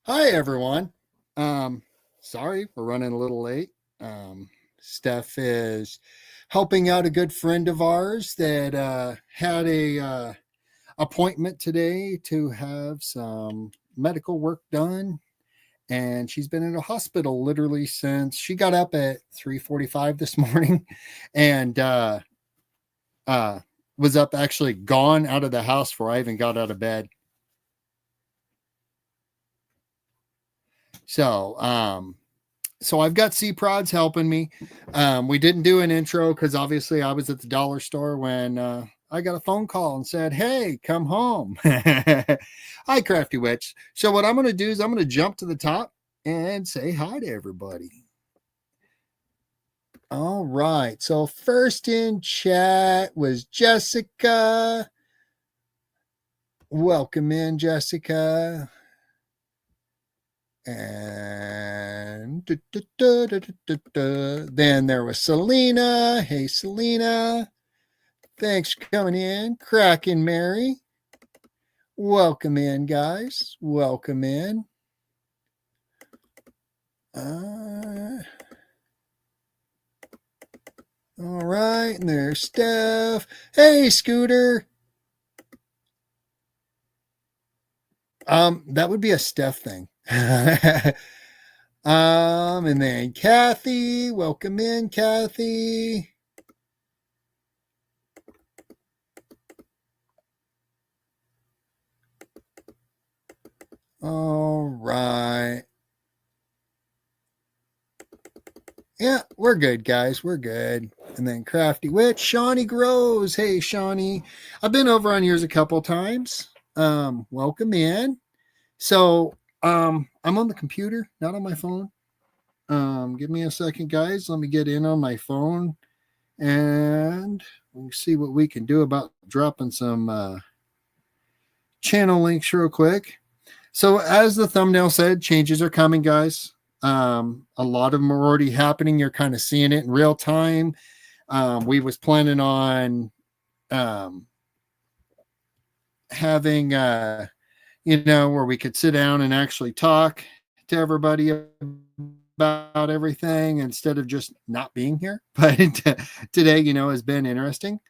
Hi, everyone. Um, Sorry, we're running a little late. Steph is helping out a good friend of ours that had a appointment today to have some medical work done, and she's been in a hospital literally since she got up at 3:45 this morning, and uh, was up actually gone out of the house before I even got out of bed. So, so I've got C Prods helping me. We didn't do an intro because obviously I was at the dollar store when I got a phone call and said, "Hey, come home." Hi, Crafty Witch. So what I'm going to do is I'm going to jump to the top and say hi to everybody. All right. So first in chat was Jessica. Welcome in, Jessica. And then there was Selena. Hey, Selena. Thanks for coming in. Cracking Mary. Welcome in, guys. Welcome in. All right. And there's Steph. Hey, Scooter. That would be a Steph thing. And then Kathy. Welcome in, Kathy. All right. Yeah, we're good, guys. We're good. And then Crafty Witch, Shawnee Grows. Hey, Shawnee. I've been over on yours a couple times. Welcome in. So, I'm on the computer, not on my phone. Give me a second, guys. Let me get in on my phone and we'll see what we can do about dropping some channel links real quick. So, as the thumbnail said, changes are coming, guys. A lot of them are already happening. You're kind of seeing it in real time. We was planning on um, having, where we could sit down and actually talk to everybody about everything instead of just not being here. But today, has been interesting.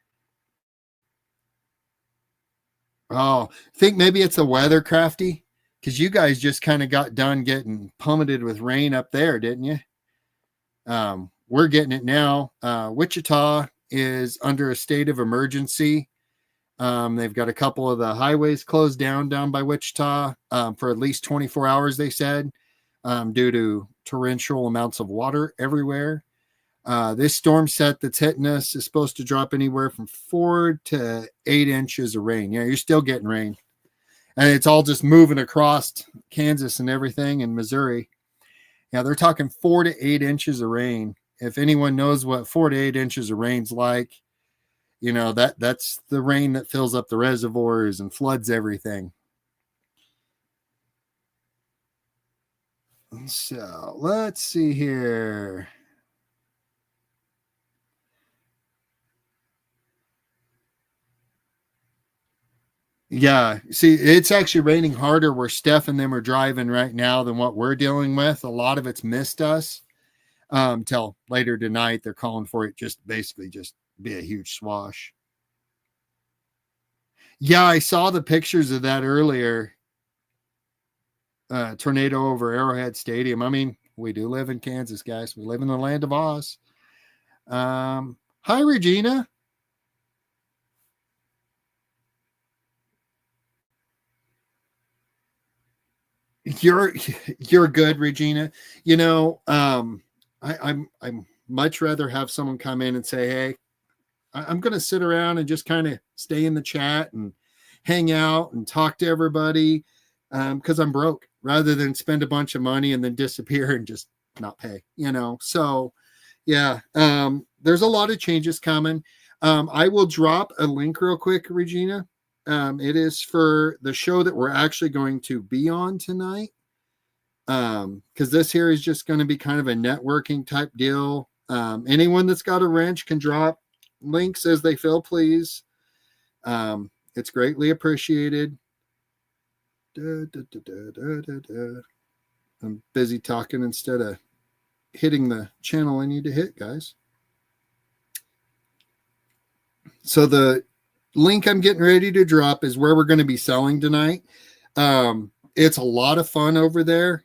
Oh, I think maybe it's the weather, Crafty, because you guys just kind of got done getting pummeled with rain up there, didn't you? We're getting it now. Wichita is under a state of emergency. They've got a couple of the highways closed down by Wichita for at least 24 hours, they said, due to torrential amounts of water everywhere. This storm set that's hitting us is supposed to drop anywhere from 4 to 8 inches of rain. Yeah, you're still getting rain. And it's all just moving across Kansas and everything and Missouri. Yeah, they're talking 4 to 8 inches of rain. If anyone knows what 4 to 8 inches of rain's like, that's the rain that fills up the reservoirs and floods everything. So let's see here. Yeah, see, it's actually raining harder where Steph and them are driving right now than what we're dealing with. A lot of it's missed us till later tonight. They're calling for it just basically just be a huge swash. Yeah, I saw the pictures of that earlier. Tornado over Arrowhead Stadium. I mean, we do live in Kansas, guys. We live in the land of Oz. Hi, Regina. You're you're good, Regina. You know, I'm much rather have someone come in and say, "Hey, I'm going to sit around and just kind of stay in the chat and hang out and talk to everybody because I'm broke, rather than spend a bunch of money and then disappear and just not pay." So yeah, there's a lot of changes coming. I will drop a link real quick, Regina. It is for the show that we're actually going to be on tonight. Because this here is just going to be kind of a networking type deal. Anyone that's got a wrench can drop links as they feel, please. It's greatly appreciated. Da, da, da, da, da, da. I'm busy talking instead of hitting the channel I need to hit, guys. So the link I'm getting ready to drop is where we're going to be selling tonight. It's a lot of fun over there.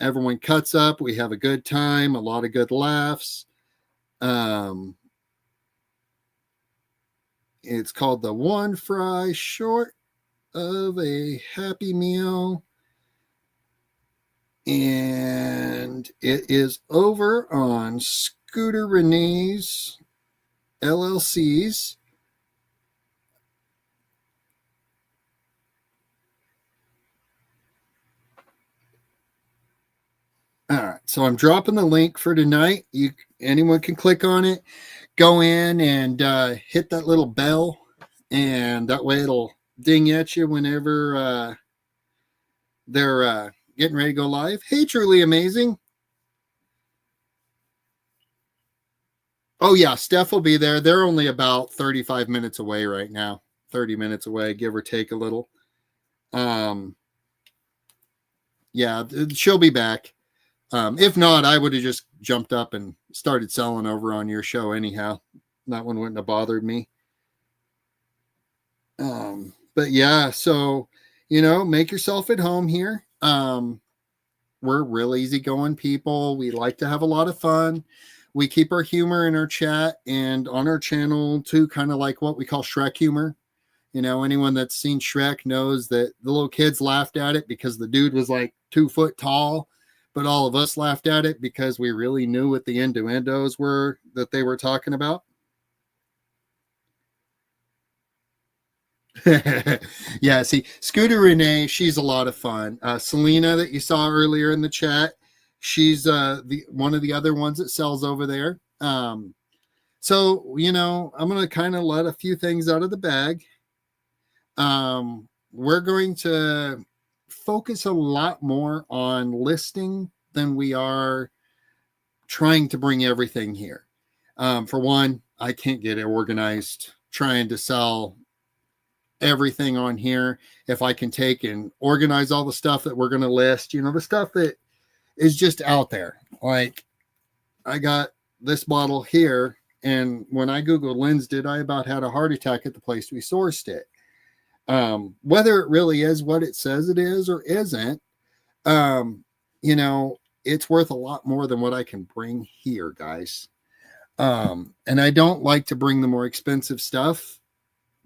Everyone cuts up. We have a good time, a lot of good laughs. It's called the One Fry Short of a Happy Meal. And it is over on Scooter Renee's LLC's. All right, so I'm dropping the link for tonight. Anyone can click on it, go in and hit that little bell, and that way it'll ding at you whenever they're getting ready to go live. Hey, Truly Amazing. Oh yeah, Steph will be there. They're only about 35 minutes away right now. 30 minutes away, give or take a little. Yeah, she'll be back. If not, I would have just jumped up and started selling over on your show anyhow. That one wouldn't have bothered me. But yeah, so, make yourself at home here. We're real easygoing people. We like to have a lot of fun. We keep our humor in our chat and on our channel too, kind of like what we call Shrek humor. Anyone that's seen Shrek knows that the little kids laughed at it because the dude was like 2 foot tall, but all of us laughed at it because we really knew what the innuendos were that they were talking about. Yeah, see, Scooter Renee, she's a lot of fun. Selena that you saw earlier in the chat, she's one of the other ones that sells over there. So, I'm going to kind of let a few things out of the bag. We're going to focus a lot more on listing than we are trying to bring everything here. For one, I can't get it organized trying to sell everything on here. If I can take and organize all the stuff that we're going to list, the stuff that is just out there. Like, I got this bottle here, and when I Googled Linsdid, I about had a heart attack at the place we sourced it. Whether it really is what it says it is or isn't, it's worth a lot more than what I can bring here, guys. And I don't like to bring the more expensive stuff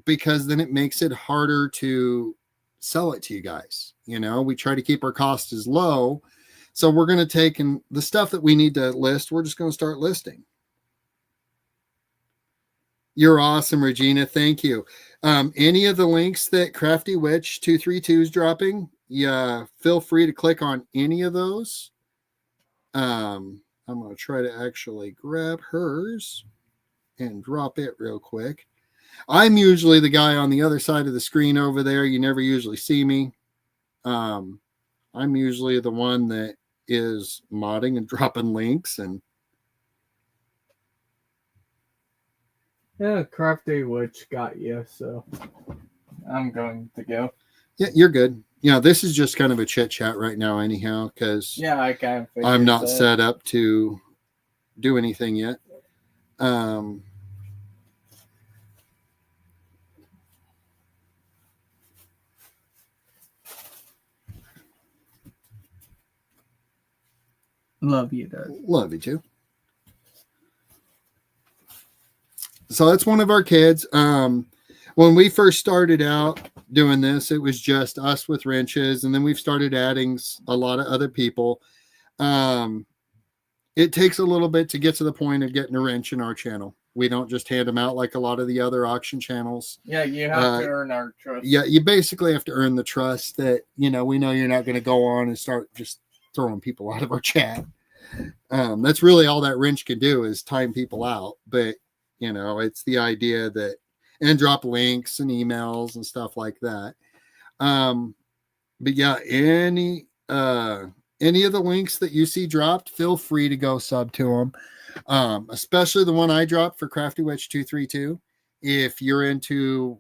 because then it makes it harder to sell it to you guys. We try to keep our costs as low. So we're going to take and the stuff that we need to list, we're just going to start listing. You're awesome, Regina. Thank you. Any of the links that Crafty Witch 232 is dropping, yeah, feel free to click on any of those. I'm going to try to actually grab hers and drop it real quick. I'm usually the guy on the other side of the screen over there. You never usually see me. I'm usually the one that is modding and dropping links. And yeah, Crafty Witch got you, so I'm going to go. Yeah, you're good. This is just kind of a chit chat right now anyhow, because I kind of I'm not set up to do anything yet. Love you, Dad. Love you too. So that's one of our kids. When we first started out doing this, it was just us with wrenches, and then we've started adding a lot of other people. It takes a little bit to get to the point of getting a wrench in our channel. We don't just hand them out like a lot of the other auction channels. Yeah, you have to earn our trust. Yeah, you basically have to earn the trust that, we know you're not going to go on and start just throwing people out of our chat. That's really all that wrench can do is time people out. But, it's the idea that, and drop links and emails and stuff like that. But yeah, any of the links that you see dropped, feel free to go sub to them. Especially the one I dropped for Crafty Witch 232. If you're into,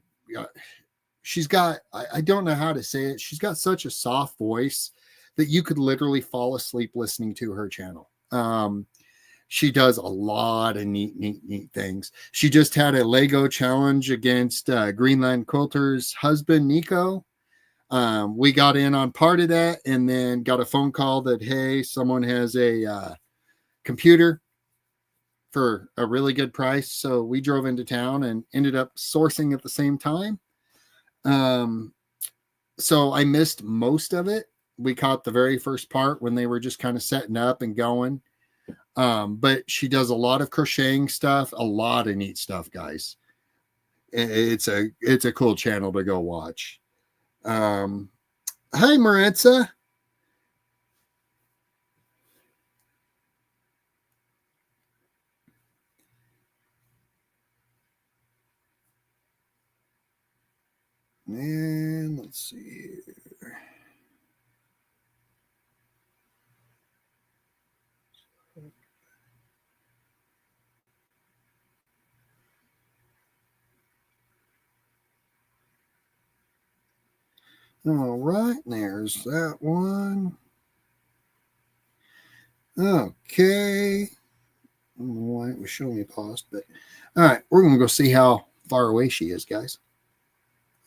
she's got, I don't know how to say it. She's got such a soft voice that you could literally fall asleep listening to her channel. She does a lot of neat things. She just had a Lego challenge against Greenland Quilter's husband, Nico. We got in on part of that and then got a phone call that, hey, someone has a computer for a really good price. So we drove into town and ended up sourcing at the same time. So I missed most of it. We caught the very first part when they were just kind of setting up and going. But she does a lot of crocheting stuff, a lot of neat stuff, guys. It's a cool channel to go watch. Hi, Maritza. And let's see here. All right, there's that one. Okay. I don't know why it was showing me paused, but all right, we're going to go see how far away she is, guys.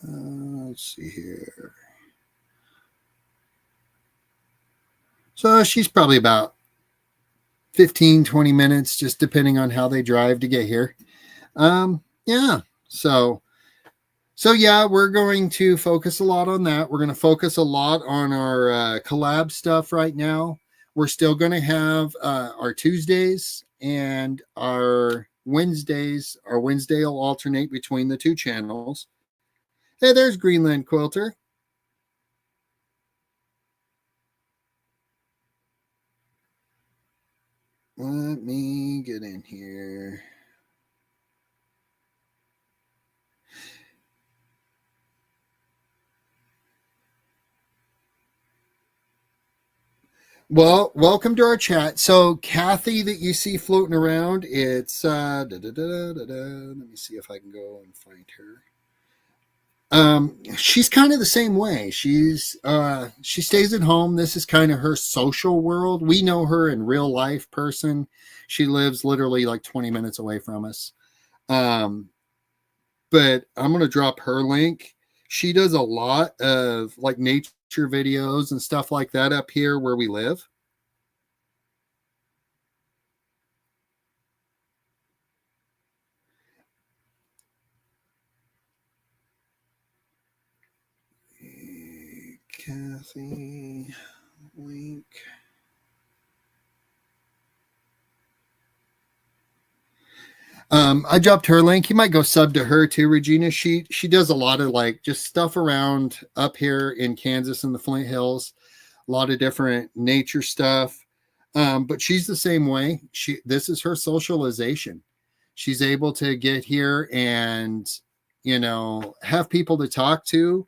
Let's see here. So she's probably about 15, 20 minutes, just depending on how they drive to get here. Yeah. So yeah, we're going to focus a lot on that. We're going to focus a lot on our collab stuff right now. We're still going to have our Tuesdays and our Wednesdays. Our Wednesday will alternate between the two channels. Hey, there's Greenland Quilter. Let me get in here. Well, welcome to our chat. So Kathy that you see floating around, it's let me see if I can go and find her. She's kind of the same way. She stays at home. This is kind of her social world. We know her in real life person. She lives literally like 20 minutes away from us. But I'm going to drop her link. She does a lot of like nature videos and stuff like that up here where we live. Kathy link. I dropped her link. You might go sub to her too, Regina. She does a lot of like just stuff around up here in Kansas in the Flint Hills, a lot of different nature stuff. But she's the same way. This is her socialization. She's able to get here and have people to talk to.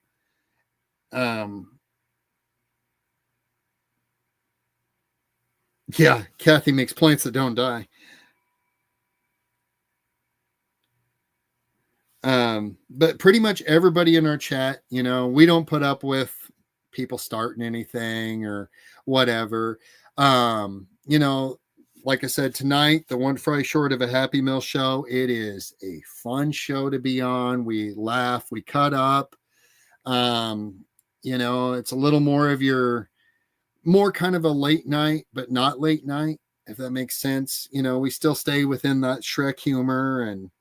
Yeah, Kathy makes plants that don't die. But pretty much everybody in our chat, we don't put up with people starting anything or whatever. Like I said, tonight, the One Fry Short of a Happy Meal show, it is a fun show to be on. We laugh, we cut up. It's a little more kind of a late night, but not late night, if that makes sense. We still stay within that Shrek humor and,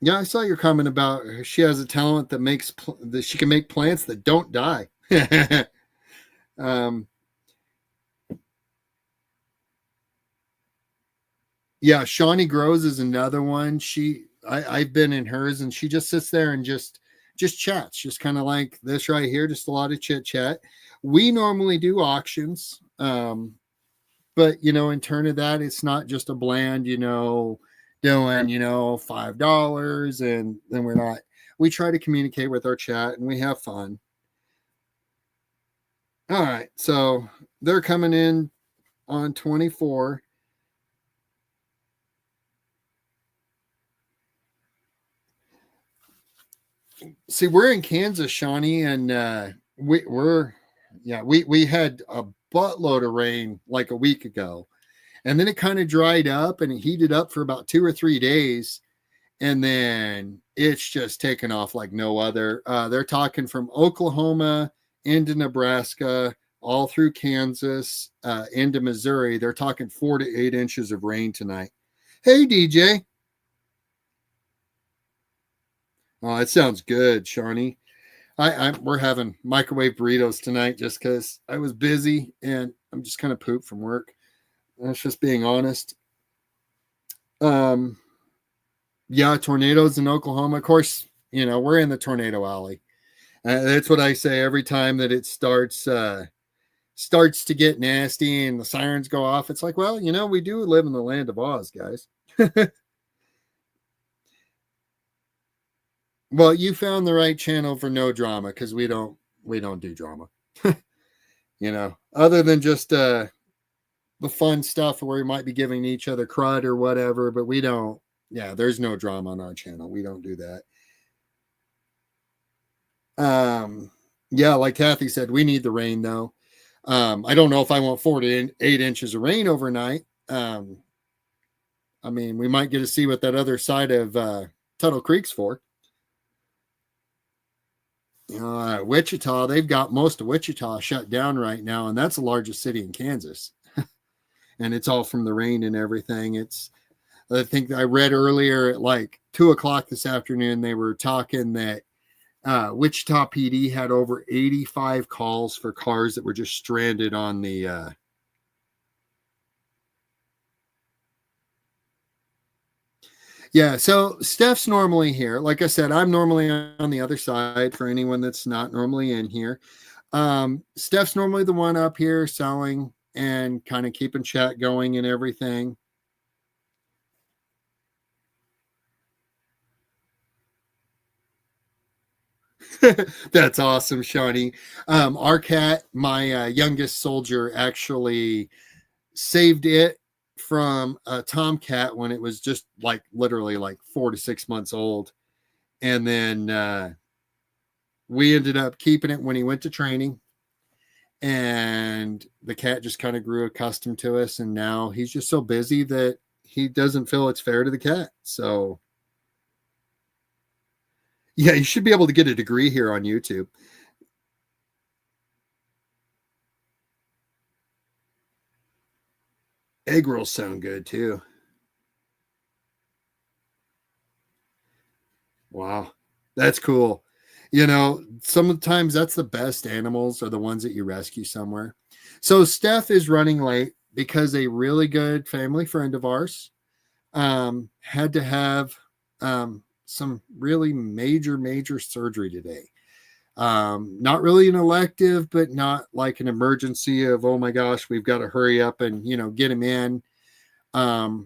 yeah, I saw your comment about she has a talent that that she can make plants that don't die. Yeah, Shawnee Grows is another one. I've been in hers, and she just sits there and just chats, just kind of like this right here, just a lot of chit chat. We normally do auctions, but in turn of that, it's not just a bland, doing $5, and then we're not. We try to communicate with our chat, and we have fun. All right, so they're coming in on 24. See, we're in Kansas, Shawnee, and we had a buttload of rain like a week ago, and then it kind of dried up and it heated up for about 2 or 3 days, and then it's just taken off like no other. They're talking from Oklahoma into Nebraska, all through Kansas, into Missouri. They're talking 4 to 8 inches of rain tonight. Hey, DJ. Oh, it sounds good, Shawnee. We're having microwave burritos tonight just because I was busy and I'm just kind of pooped from work. That's just being honest. Um, yeah, tornadoes in Oklahoma. Of course, we're in the tornado alley. That's what I say every time that it starts to get nasty and the sirens go off. It's like, well, we do live in the land of Oz, guys. Well, you found the right channel for no drama because we don't do drama. Other than just the fun stuff where we might be giving each other crud or whatever, but we don't. Yeah, there's no drama on our channel. We don't do that. Yeah, like Kathy said, we need the rain though. I don't know if I want 4 to 8 inches of rain overnight. I mean, we might get to see what that other side of Tuttle Creek's for. Wichita, they've got most of Wichita shut down right now, and that's the largest city in Kansas. And it's all from the rain and everything. I think I read earlier at like 2:00 this afternoon, they were talking that Wichita PD had over 85 calls for cars that were just stranded on the Yeah, so Steph's normally here. Like I said, I'm normally on the other side for anyone that's not normally in here. Steph's normally the one up here selling and kind of keeping chat going and everything. That's awesome, Shawnee. Our cat, my youngest soldier, actually saved it from a tomcat when it was just like literally like 4 to 6 months old. And then we ended up keeping it when he went to training. And the cat just kind of grew accustomed to us. And now he's just so busy that he doesn't feel it's fair to the cat. So, yeah, you should be able to get a degree here on YouTube. Egg rolls sound good too. Wow, that's cool. Sometimes that's the best animals are the ones that you rescue somewhere. So Steph is running late because a really good family friend of ours had to have some really major surgery today. Not really an elective, but not like an emergency of, oh my gosh, we've got to hurry up and, get him in.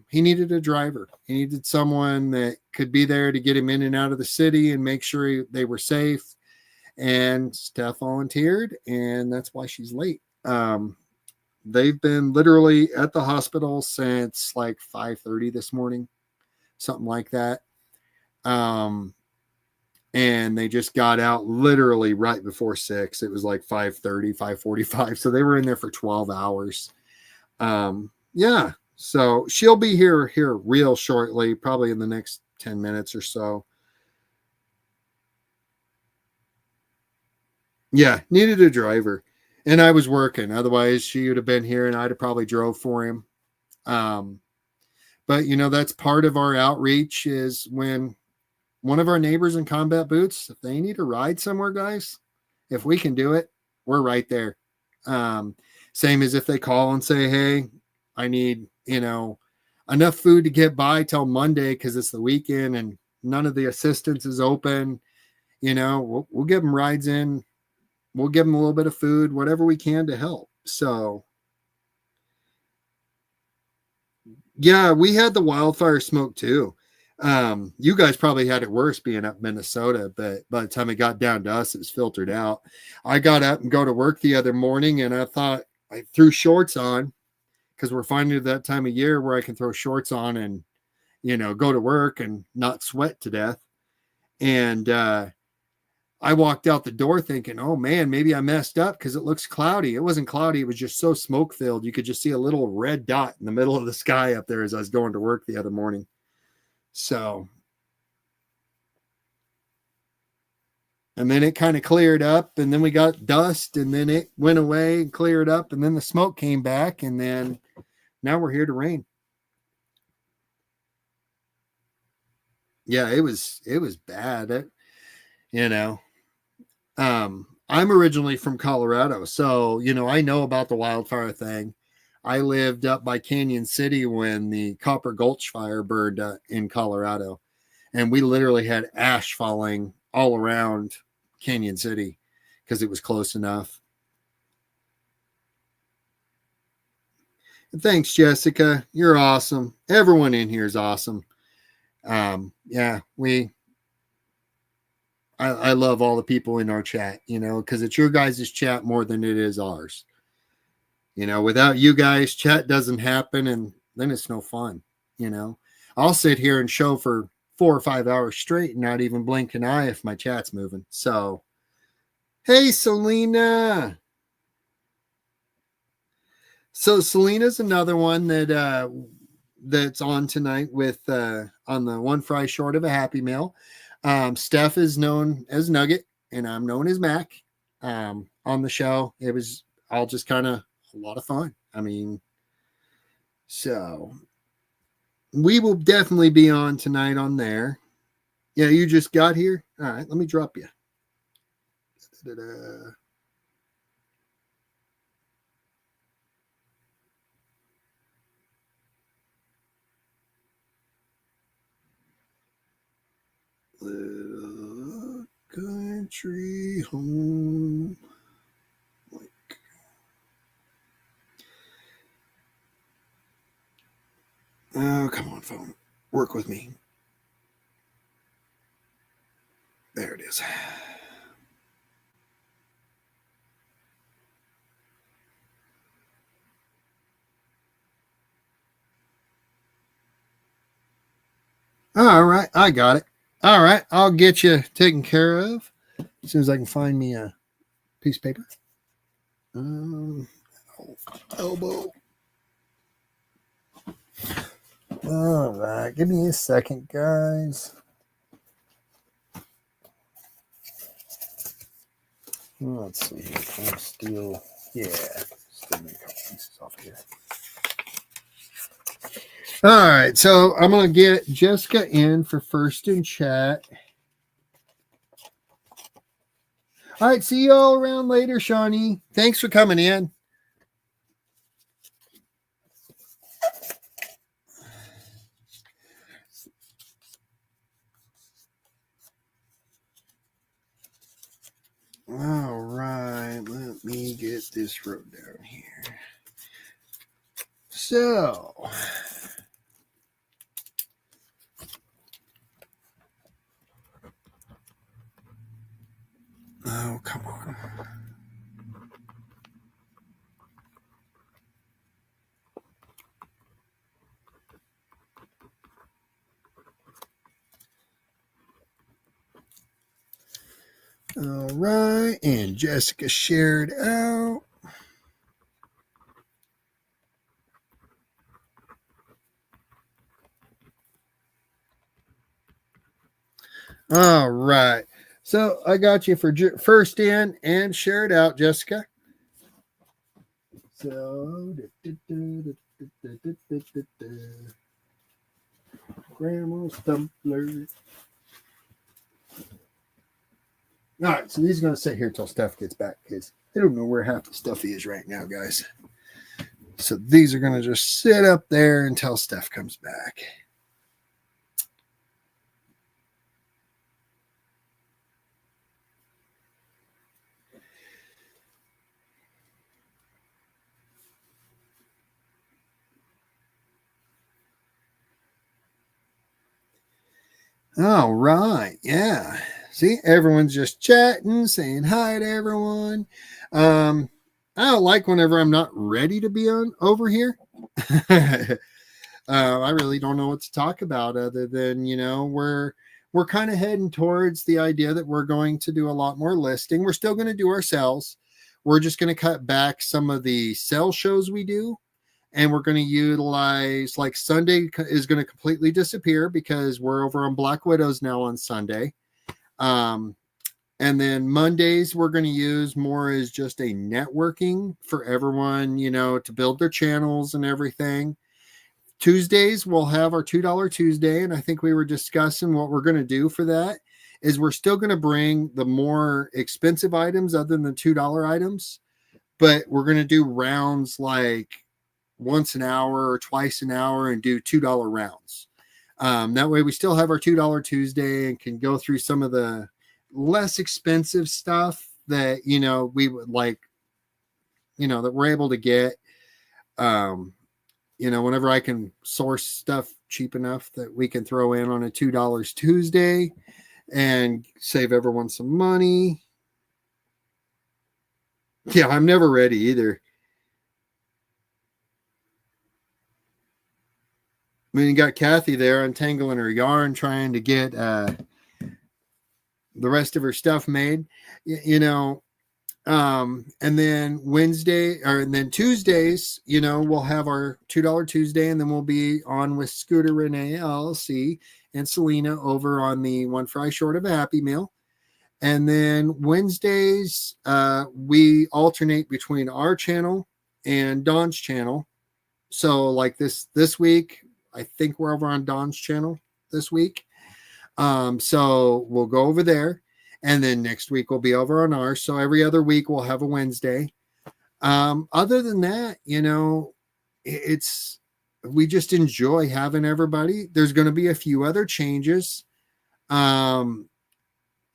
He needed a driver. He needed someone that could be there to get him in and out of the city and make sure they were safe. And Steph volunteered, and that's why she's late. They've been literally at the hospital since like 5:30 this morning, something like that. And they just got out literally right before 6. It was like 5:30, 5:45. So they were in there for 12 hours. Yeah. So she'll be here real shortly, probably in the next 10 minutes or so. Yeah, needed a driver. And I was working. Otherwise, she would have been here and I'd have probably drove for him. But that's part of our outreach is when one of our neighbors in combat boots, if they need a ride somewhere, guys, if we can do it, we're right there. Same as if they call and say, hey, I need, enough food to get by till Monday because it's the weekend and none of the assistance is open. We'll give them rides in. We'll give them a little bit of food, whatever we can to help. So, yeah, we had the wildfire smoke too. You guys probably had it worse being up Minnesota, but by the time it got down to us, it was filtered out. I got up and go to work the other morning and I thought I threw shorts on because we're finding that time of year where I can throw shorts on and, go to work and not sweat to death. And I walked out the door thinking, oh man, maybe I messed up because it looks cloudy. It wasn't cloudy. It was just so smoke filled. You could just see a little red dot in the middle of the sky up there as I was going to work the other morning. So, and then it kind of cleared up, and then we got dust, and then it went away and cleared up, and then the smoke came back, and then now we're here to rain. Yeah, it was bad. You know, I'm originally from Colorado, so I know about the wildfire thing. I lived up by Canyon City when the Copper Gulch fire burned in Colorado, and we literally had ash falling all around Canyon City because it was close enough. And thanks, Jessica. You're awesome. Everyone in here is awesome. Yeah, I love all the people in our chat, because it's your guys' chat more than it is ours. Without you guys, chat doesn't happen, and then it's no fun. I'll sit here and show for 4 or 5 hours straight and not even blink an eye if my chat's moving. So, hey, Selena. So Selena's another one that's on tonight with on the One Fry Short of a Happy Meal. Steph is known as Nugget, and I'm known as Mac. On the show, it was all just kind of a lot of fun. I mean, so we will definitely be on tonight on there. Yeah, you just got here. All right, let me drop you. Da-da-da. Little country home. Oh, come on, phone. Work with me. There it is. All right, I got it. All right, I'll get you taken care of as soon as I can find me a piece of paper. Elbow. All right, give me a second, guys. Let's see here. Can I steal? Yeah, still make a couple pieces off here. All right, so I'm going to get Jessica in for first in chat. All right, see you all around later, Shawnee. Thanks for coming in. All right, let me get this wrote down here. So, oh, come on. All right, and Jessica shared out. All right, so I got you for first in and shared out, Jessica. So, Grandma's tumbler. All right, so he's going to sit here till Steph gets back because I don't know where half the stuff is right now, guys. So these are going to just sit up there until Steph comes back. All right, yeah. See, everyone's just chatting, saying hi to everyone. I don't like whenever I'm not ready to be on over here. I really don't know what to talk about other than we're we're kind of heading towards the idea that we're going to do a lot more listing. We're still going to do our sales. We're just going to cut back some of the sales shows we do. And we're going to utilize, like, Sunday is going to completely disappear because we're over on Black Widows now on Sunday. And then Mondays we're going to use more as just a networking for everyone, to build their channels and everything. Tuesdays we'll have our $2 Tuesday. And I think we were discussing what we're going to do for that is we're still going to bring the more expensive items other than the $2 items, but we're going to do rounds like once an hour or twice an hour and do $2 rounds. That way we still have our $2 Tuesday and can go through some of the less expensive stuff that, we would like, that we're able to get, whenever I can source stuff cheap enough that we can throw in on a $2 Tuesday and save everyone some money. Yeah, I'm never ready either. I mean, you got Kathy there untangling her yarn, trying to get the rest of her stuff made, and then and then Tuesdays, we'll have our $2 Tuesday, and then we'll be on with Scooter Renee LLC and Selena over on the One Fry Short of a Happy Meal. And then Wednesdays, we alternate between our channel and Dawn's channel. So like this week, I think we're over on Dawn's channel this week. So we'll go over there, and then next week we'll be over on ours. So every other week we'll have a Wednesday. Other than that, we just enjoy having everybody. There's going to be a few other changes. And I'm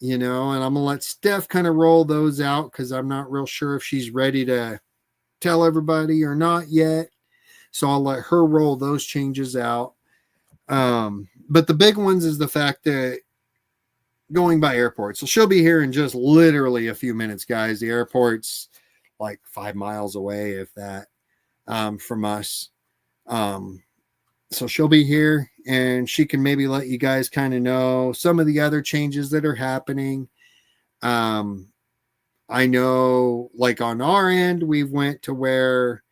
going to let Steph kind of roll those out because I'm not real sure if she's ready to tell everybody or not yet. So I'll let her roll those changes out. But the big ones is the fact that going by airport. So she'll be here in just literally a few minutes, guys. The airport's like 5 miles away, if that, from us. So she'll be here, and she can maybe let you guys kind of know some of the other changes that are happening. I know, like on our end, we went to where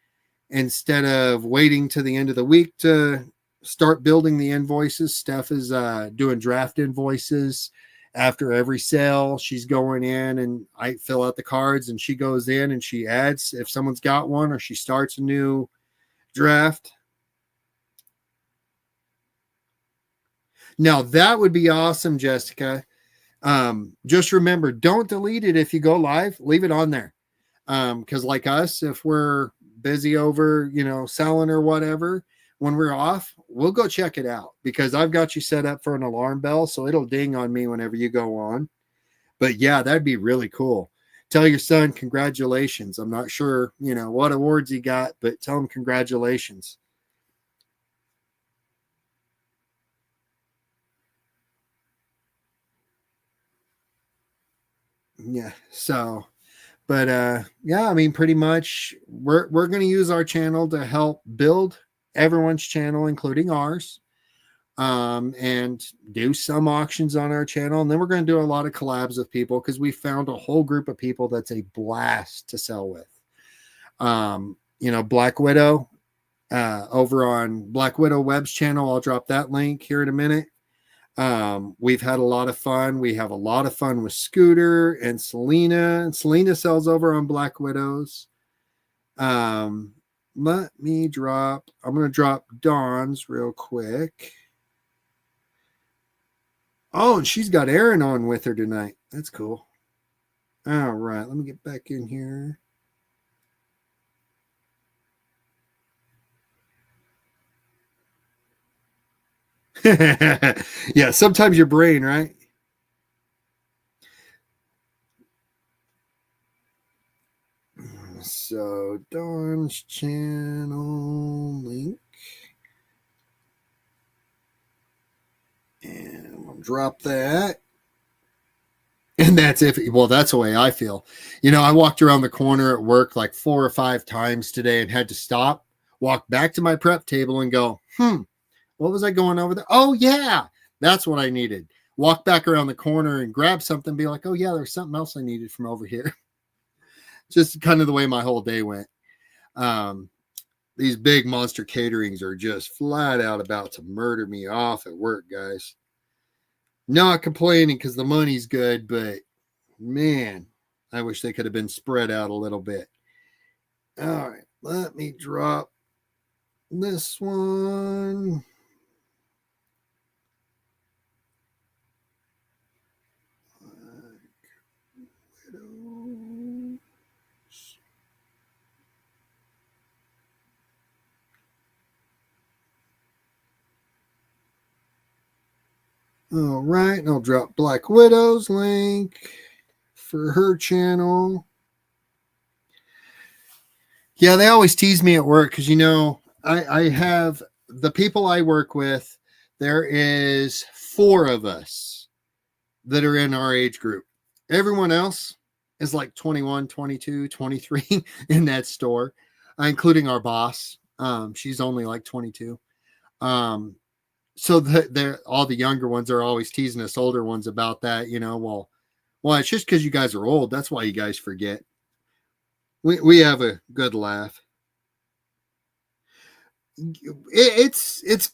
instead of waiting to the end of the week to start building the invoices, Steph is doing draft invoices after every sale. She's going in, and I fill out the cards, and she goes in and she adds if someone's got one, or she starts a new draft. Now that would be awesome, Jessica. Just remember, don't delete it if you go live. Leave it on there. Because like us, if we're busy over, selling or whatever, when we're off, we'll go check it out because I've got you set up for an alarm bell, so it'll ding on me whenever you go on. But yeah, that'd be really cool. Tell your son congratulations. I'm not sure, what awards he got, but tell him congratulations. Yeah. So, but yeah, I mean, pretty much we're going to use our channel to help build everyone's channel, including ours, and do some auctions on our channel. And then we're going to do a lot of collabs with people because we found a whole group of people that's a blast to sell with. Black Widow, over on Black Widow Webb's channel. I'll drop that link here in a minute. We've had a lot of fun. We have a lot of fun with Scooter and Selena. And Selena sells over on Black Widows. I'm going to drop Dawn's real quick. Oh, and she's got Aaron on with her tonight. That's cool. All right, let me get back in here. Yeah, sometimes your brain, right? So Dawn's channel link. And we'll drop that. And that's if, well, that's the way I feel. I walked around the corner at work like 4 or 5 times today and had to stop, walk back to my prep table and go, what was I going over there? Oh, yeah, that's what I needed. walk back around the corner and grab something, be like, oh yeah, there's something else I needed from over here. Just kind of the way my whole day went. These big monster caterings are just flat out about to murder me off at work, guys. Not complaining because the money's good, but man, I wish they could have been spread out a little bit. All right, let me drop this one. All right, and I'll drop Black Widow's link for her channel. Yeah, they always tease me at work because, I have the people I work with. There is 4 of us that are in our age group. Everyone else is like 21, 22, 23 in that store, including our boss. She's only like 22. So they're all the younger ones are always teasing us older ones about that, well, it's just because you guys are old. That's why you guys forget. We have a good laugh. It's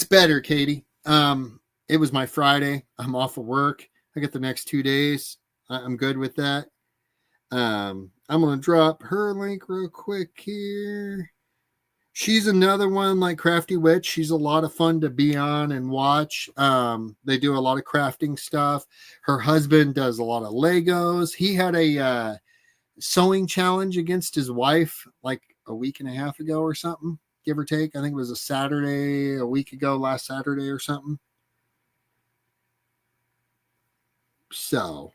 better, Katie. It was my Friday. I'm off of work. I get the next 2 days. I'm good with that. I'm going to drop her link real quick here. She's another one like Crafty Witch. She's a lot of fun to be on and watch. They do a lot of crafting stuff. Her husband does a lot of Legos. He had a sewing challenge against his wife like a week and a half ago or something, give or take. I think it was a week ago, last Saturday or something. So,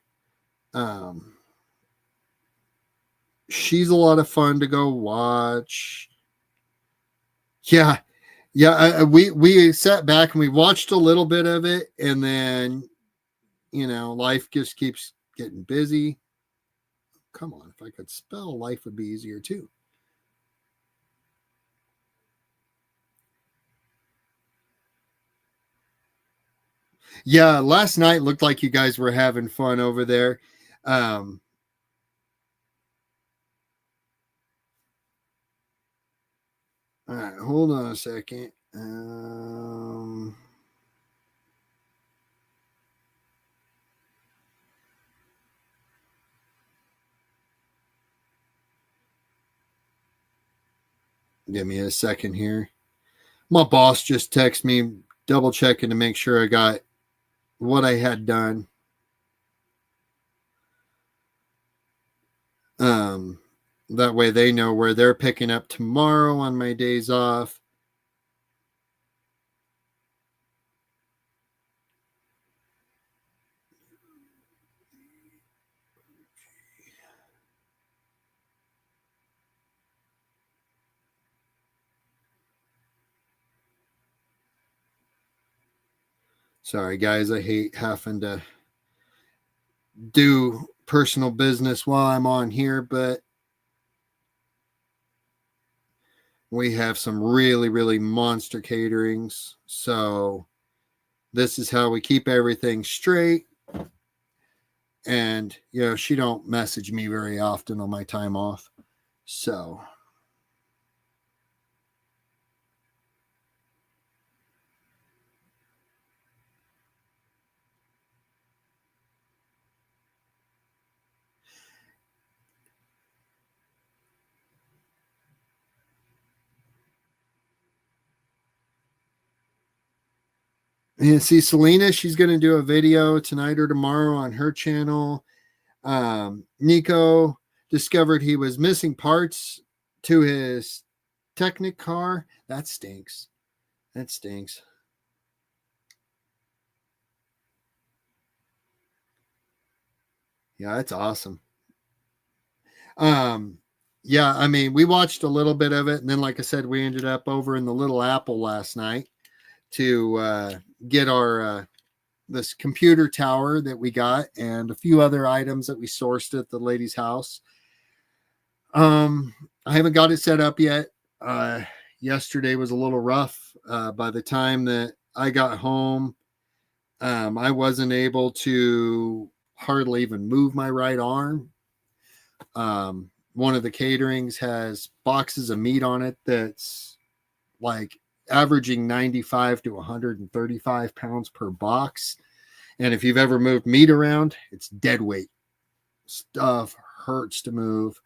she's a lot of fun to go watch. Yeah. We sat back and we watched a little bit of it, and then, life just keeps getting busy. Come on, if I could spell, life would be easier too. Yeah, last night looked like you guys were having fun over there. All right, hold on a second. Give me a second here. My boss just texted me, double checking to make sure I got what I had done. That way they know where they're picking up tomorrow on my days off. Sorry, guys. I hate having to do personal business while I'm on here, but we have some really, really monster caterings. So this is how we keep everything straight. And, she don't message me very often on my time off. So and see, Selena, she's going to do a video tonight or tomorrow on her channel. Nico discovered he was missing parts to his Technic car. That stinks. That stinks. Yeah, that's awesome. Yeah, I mean, we watched a little bit of it, and then, like I said, we ended up over in the Little Apple last night to get our this computer tower that we got and a few other items that we sourced at the lady's house. I haven't got it set up yet. Yesterday was a little rough. By the time that I got home, I wasn't able to hardly even move my right arm. One of the caterings has boxes of meat on it that's like averaging 95 to 135 pounds per box. And if you've ever moved meat around, it's dead weight. Stuff hurts to move.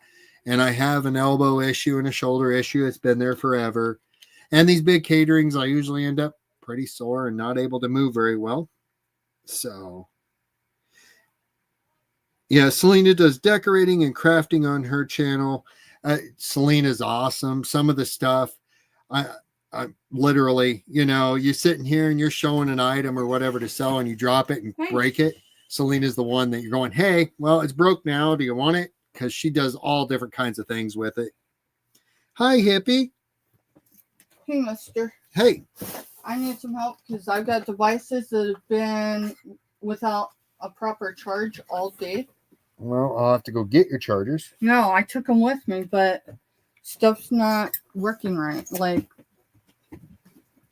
And I have an elbow issue and a shoulder issue. It's been there forever. And these big caterings, I usually end up pretty sore and not able to move very well. So, yeah, Selena does decorating and crafting on her channel. Selena's awesome. Some of the stuff, I literally, you're sitting here and you're showing an item or whatever to sell and you drop it and break it. Selena's the one that you're going, hey, well, it's broke now. Do you want it? Because she does all different kinds of things with it. Hi, hippie. Hey, mister. Hey. I need some help because I've got devices that have been without a proper charge all day. Well, I'll have to go get your chargers. No, I took them with me, but stuff's not working right. Like,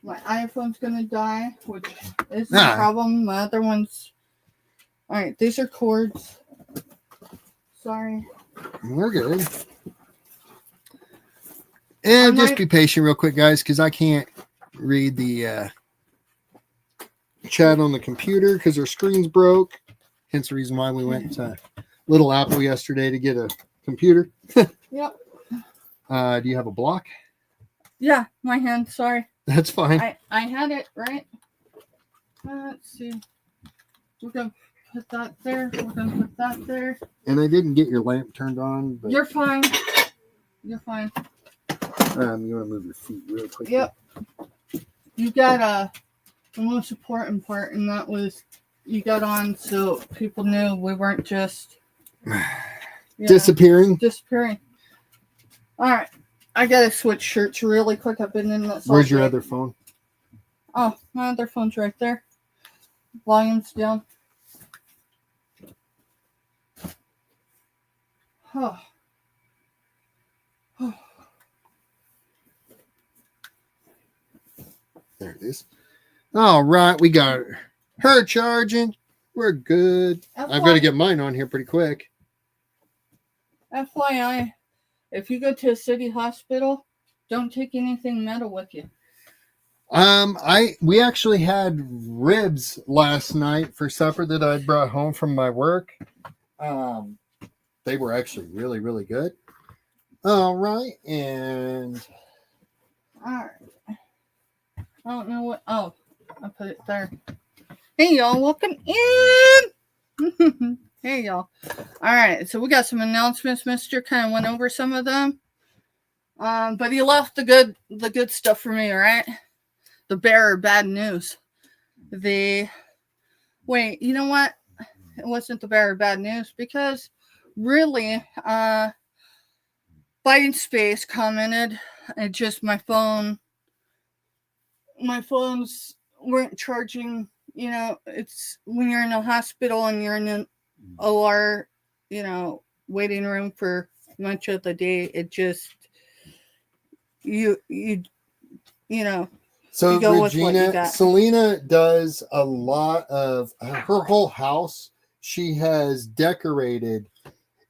my iPhone's going to die, which is a problem. My other one's... All right, these are cords. Sorry. We're good. And just be patient real quick, guys, because I can't read the chat on the computer because our screen's broke. Hence the reason why we went to Little Apple yesterday to get a computer. Yep. Do you have a block? Yeah, my hand. Sorry. That's fine. I had it right. Let's see. We're going to put that there. We're going to put that there. And I didn't get your lamp turned on. But You're fine. You're fine. You want to move your feet real quick? Yep. You got the most important part, and that was you got on so people knew we weren't just disappearing. All right. I got to switch shirts really quick. I've been in this. Where's your other phone? Oh, my other phone's right there. Volume's down. Oh. There it is. All right, we got her charging. We're good. I've got to get mine on here pretty quick. FYI, if you go to a city hospital, don't take anything metal with you. We actually had ribs last night for supper that I brought home from my work. They were actually really, really good. All right, and all right. I don't know what. Oh, I put it there. Hey, y'all. Welcome in. Hey, y'all. All right. So we got some announcements. Mister kind of went over some of them. But he left the good stuff for me, all right? The bearer bad news. Wait, you know what? It wasn't the bearer bad news because really, Biden Space commented, and just my phones weren't charging. It's when you're in a hospital and you're in an OR, waiting room for much of the day. It just you So you go Regina, Selena does a lot of her whole house. She has decorated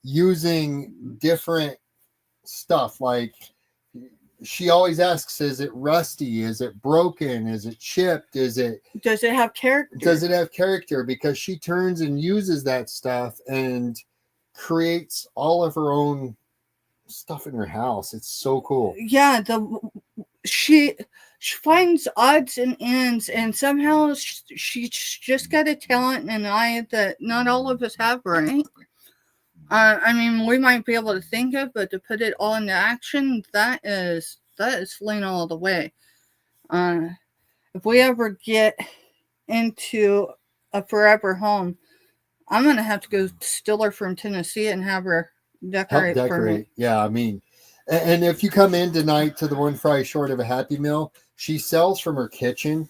using different stuff. Like she always asks, is it rusty? Is it broken? Is it chipped? Does it have character? Does it have character? Because she turns and uses that stuff and creates all of her own stuff in her house. It's so cool. Yeah, she finds odds and ends, and somehow she's just got a talent and an eye that not all of us have, right? We might be able to think of, but to put it all into action, that is Selena all the way. If we ever get into a forever home, I'm gonna have to go steal her from Tennessee and have her decorate. For me. Yeah, and if you come in tonight to the One Fry Short of a Happy Meal, she sells from her kitchen.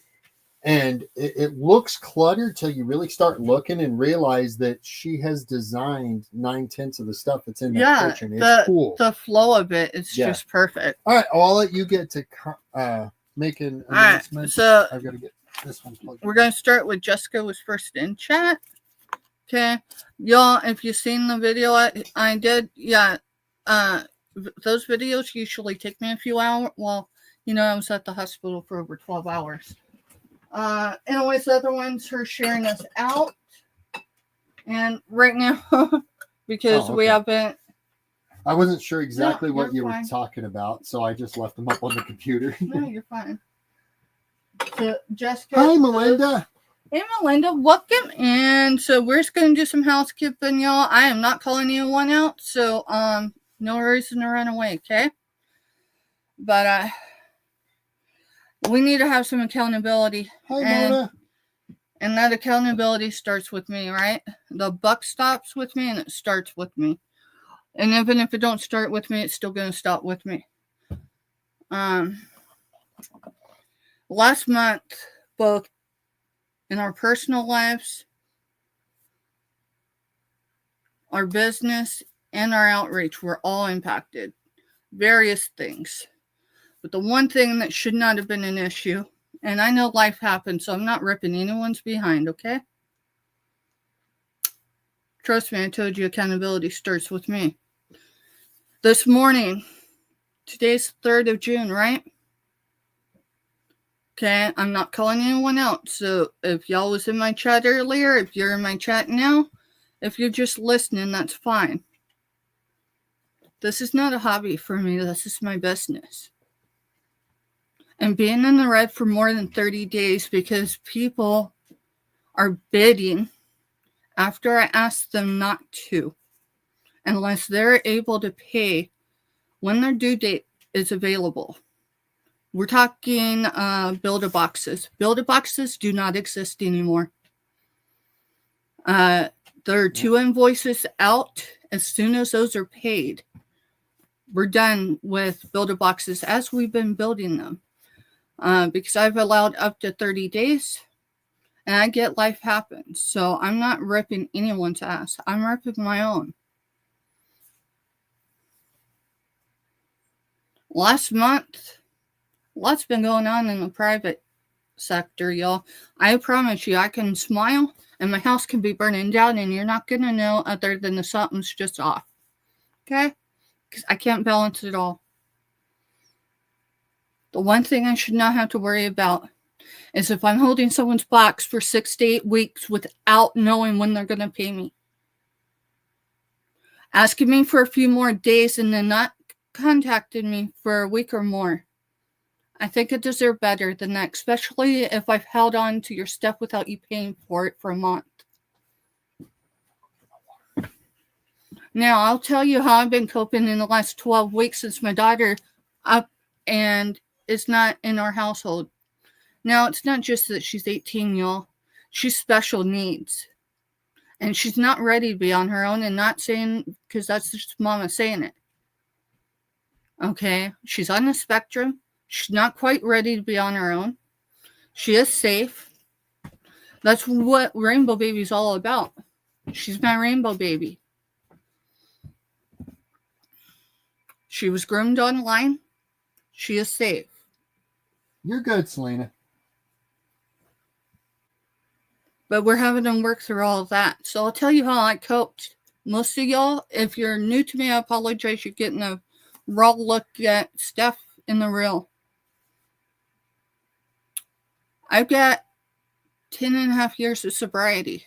And it looks cluttered till you really start looking and realize that she has designed 9/10 of the stuff that's in that kitchen. It's cool. The flow of it is just perfect. All right, I'll let you get to make an announcement. So I've got to get. this one plugged. We're going to start with Jessica was first in chat. Okay. Y'all, if you've seen the video I did, yeah, those videos usually take me a few hours. Well, I was at the hospital for over 12 hours. Anyways, the other one's her sharing us out. And right now, because we haven't. I wasn't sure exactly what you fine. were talking about, so I just left them up on the computer. No, you're fine. So, Jessica. Hi, Melinda. Hey, Melinda, welcome. And so we're just going to do some housekeeping, y'all. I am not calling anyone out, so no reason to run away, okay? But we need to have some accountability. Hi, Mona. And that accountability starts with me, right? The buck stops with me, and it starts with me. And even if it don't start with me, it's still going to stop with me. Last month, both in our personal lives, our business, and our outreach were all impacted. Various things. But the one thing that should not have been an issue, and I know life happens, so I'm not ripping anyone's behind, okay? Trust me, I told you accountability starts with me. This morning, today's 3rd of June, right? Okay, I'm not calling anyone out. So if y'all was in my chat earlier, if you're in my chat now, if you're just listening, that's fine. This is not a hobby for me. This is my business. And being in the red for more than 30 days because people are bidding after I ask them not to, unless they're able to pay when their due date is available. We're talking Build-A-Boxes. Build-A-Boxes do not exist anymore. There are 2 invoices out. As soon as those are paid, we're done with Build-A-Boxes as we've been building them. Because I've allowed up to 30 days, and I get life happens. So I'm not ripping anyone's ass. I'm ripping my own. Last month, lots been going on in the private sector, y'all. I promise you, I can smile and my house can be burning down and you're not going to know other than the something's just off. Okay? Because I can't balance it all. The one thing I should not have to worry about is if I'm holding someone's box for 6 to 8 weeks without knowing when they're going to pay me. Asking me for a few more days and then not contacting me for a week or more. I think I deserve better than that, especially if I've held on to your stuff without you paying for it for a month. Now, I'll tell you how I've been coping in the last 12 weeks since my daughter up and is not in our household. Now, it's not just that she's 18, y'all. She's special needs. And she's not ready to be on her own, and not saying, because that's just mama saying it. Okay? She's on the spectrum. She's not quite ready to be on her own. She is safe. That's what Rainbow Baby's all about. She's my rainbow baby. She was groomed online. She is safe. You're good, Selena. But we're having to work through all of that. So I'll tell you how I coped. Most of y'all, if you're new to me, I apologize. You're getting a raw look at stuff in the real. I've got 10 and a half years of sobriety.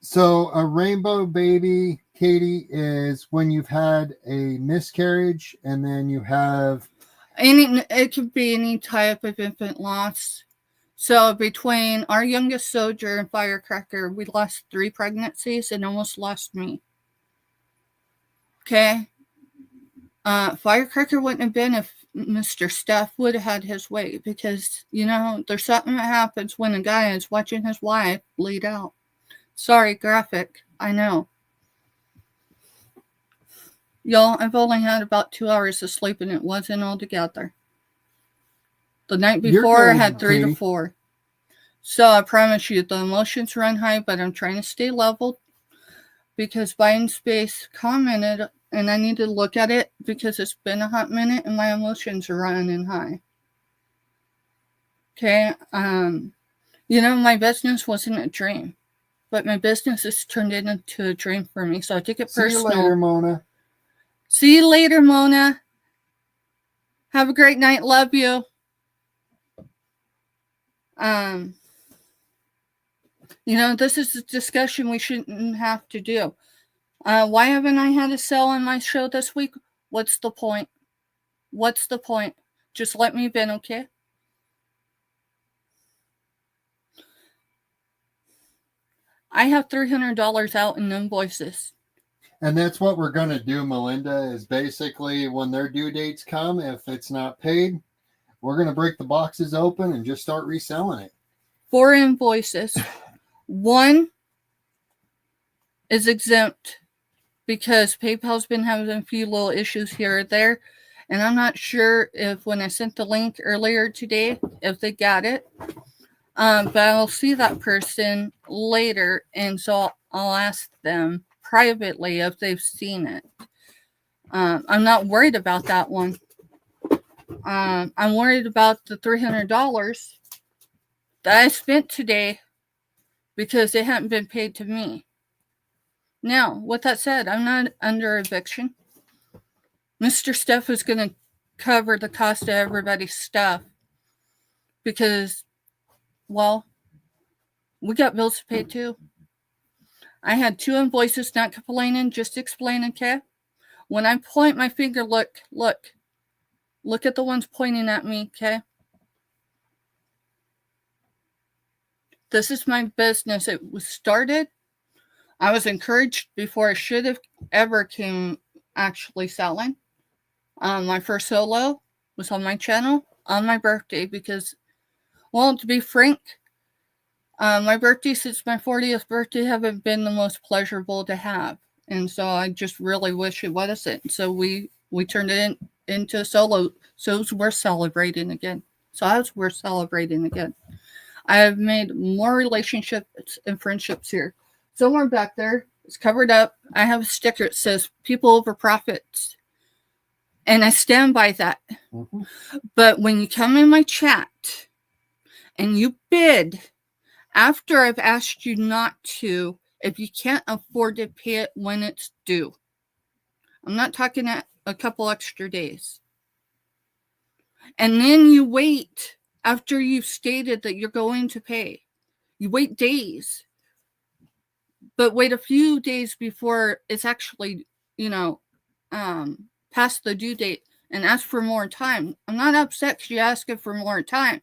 So a rainbow baby, Katie, is when you've had a miscarriage and then you have... It could be any type of infant loss. So between our youngest soldier and Firecracker, we lost 3 pregnancies and almost lost me. Okay? Firecracker wouldn't have been if Mr. Steph would have had his way, because, there's something that happens when a guy is watching his wife bleed out. Sorry, graphic. I know. Y'all, I've only had about 2 hours of sleep, and it wasn't all together. The night before, I had 3 to 4. So I promise you, the emotions run high, but I'm trying to stay level, because Biden Space commented, and I need to look at it because it's been a hot minute and my emotions are running high. Okay. You know, my business wasn't a dream, but my business has turned into a dream for me. So I take it See you personal. later, Mona. See you later, Mona. Have a great night. Love you. You know, this is a discussion we shouldn't have to do. Why haven't I had a sale on my show this week? What's the point? What's the point? Just let me in, okay? I have $300 out in invoices. And that's what we're going to do, Melinda, is basically when their due dates come, if it's not paid, we're going to break the boxes open and just start reselling it. 4 invoices. 1 is exempt because PayPal's been having a few little issues here or there. And I'm not sure if when I sent the link earlier today, if they got it. But I'll see that person later. And so I'll ask them privately if they've seen it. I'm not worried about that one. I'm worried about the $300 that I spent today because they hadn't been paid to me. Now, with that said, I'm not under eviction. Mr. Steph is going to cover the cost of everybody's stuff because, well, we got bills to pay too. I had 2 invoices, not complaining, just explaining, okay? When I point my finger, look at the ones pointing at me, okay? This is my business. It was started. I was encouraged before I should have ever came actually selling. My first solo was on my channel on my birthday because, well, to be frank, my birthday since my 40th birthday haven't been the most pleasurable to have. And so I just really wish it wasn't. So we turned it into a solo. So it's worth celebrating again. I have made more relationships and friendships here. Somewhere back there, it's covered up. I have a sticker that says people over profits. And I stand by that. Mm-hmm. But when you come in my chat and you bid after I've asked you not to, if you can't afford to pay it when it's due, I'm not talking a couple extra days. And then you wait after you've stated that you're going to pay. You wait days. But wait a few days before it's actually, past the due date and ask for more time. I'm not upset because you're asking for more time.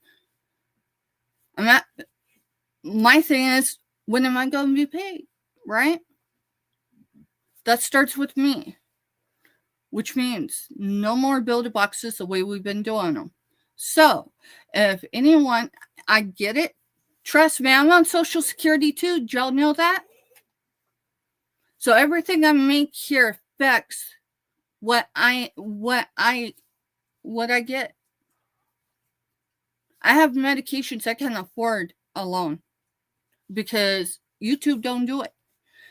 My thing is, when am I going to be paid, right? That starts with me, which means no more build boxes the way we've been doing them. So if anyone, I get it. Trust me, I'm on Social Security too. Did y'all know that? So everything I make here affects what I get. I have medications I can afford alone because YouTube don't do it.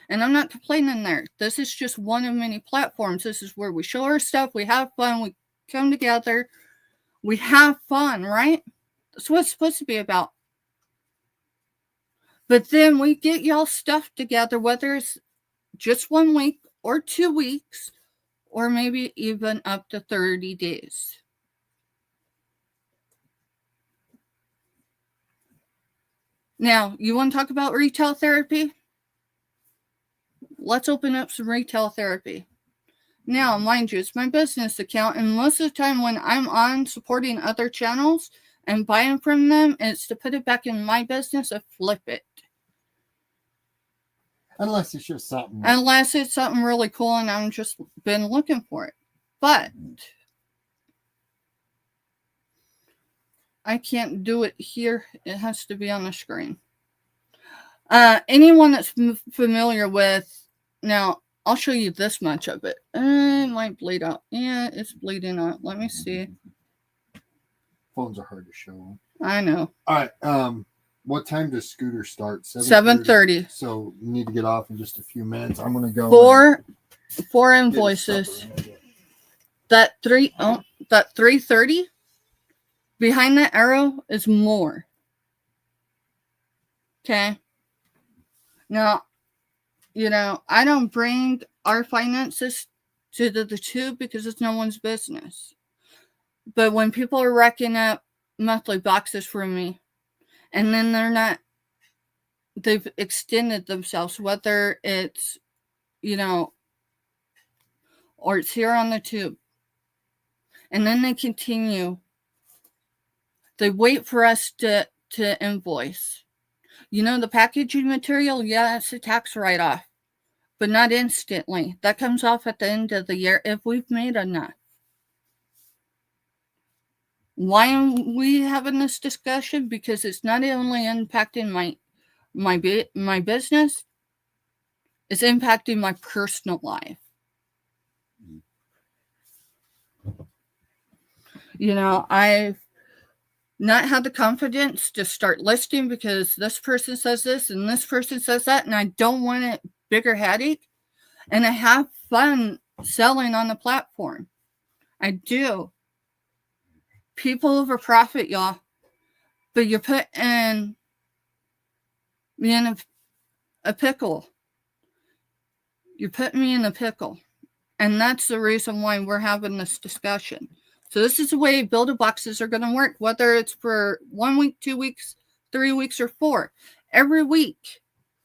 And I'm not complaining there. This is just one of many platforms. This is where we show our stuff. We have fun. We come together. We have fun, right? That's what it's supposed to be about. But then we get y'all stuff together, whether it's just 1 week or 2 weeks, or maybe even up to 30 days. Now, you want to talk about retail therapy? Let's open up some retail therapy. Now, mind you, it's my business account, and most of the time when I'm on supporting other channels and buying from them, it's to put it back in my business and flip it. Unless it's just something. Unless it's something really cool and I've just been looking for it. But I can't do it here. It has to be on the screen. Anyone that's familiar with, now I'll show you this much of it. It might bleed out. Yeah, it's bleeding out. Let me see. Phones are hard to show. I know. All right. What time does Scooter start? 7:30. So you need to get off in just a few minutes. I'm going to go. Four invoices. That 330 behind that arrow is more. Okay. Now, I don't bring our finances to the tube because it's no one's business. But when people are racking up monthly boxes from me, and then they've extended themselves, whether it's, or it's here on the tube, and then they continue, they wait for us to invoice. The packaging material, yeah, it's a tax write-off, but not instantly. That comes off at the end of the year if we've made enough. Why am we having this discussion? Because it's not only impacting my business, it's impacting my personal life. I've not had the confidence to start listing because this person says this and this person says that, and I don't want a bigger headache. And I have fun selling on the platform. I do. People over profit, y'all. But you're putting me in a pickle. You're putting me in a pickle. And that's the reason why we're having this discussion. So this is the way Build-A-Boxes are going to work, whether it's for 1 week, 2 weeks, 3 weeks, or 4. Every week,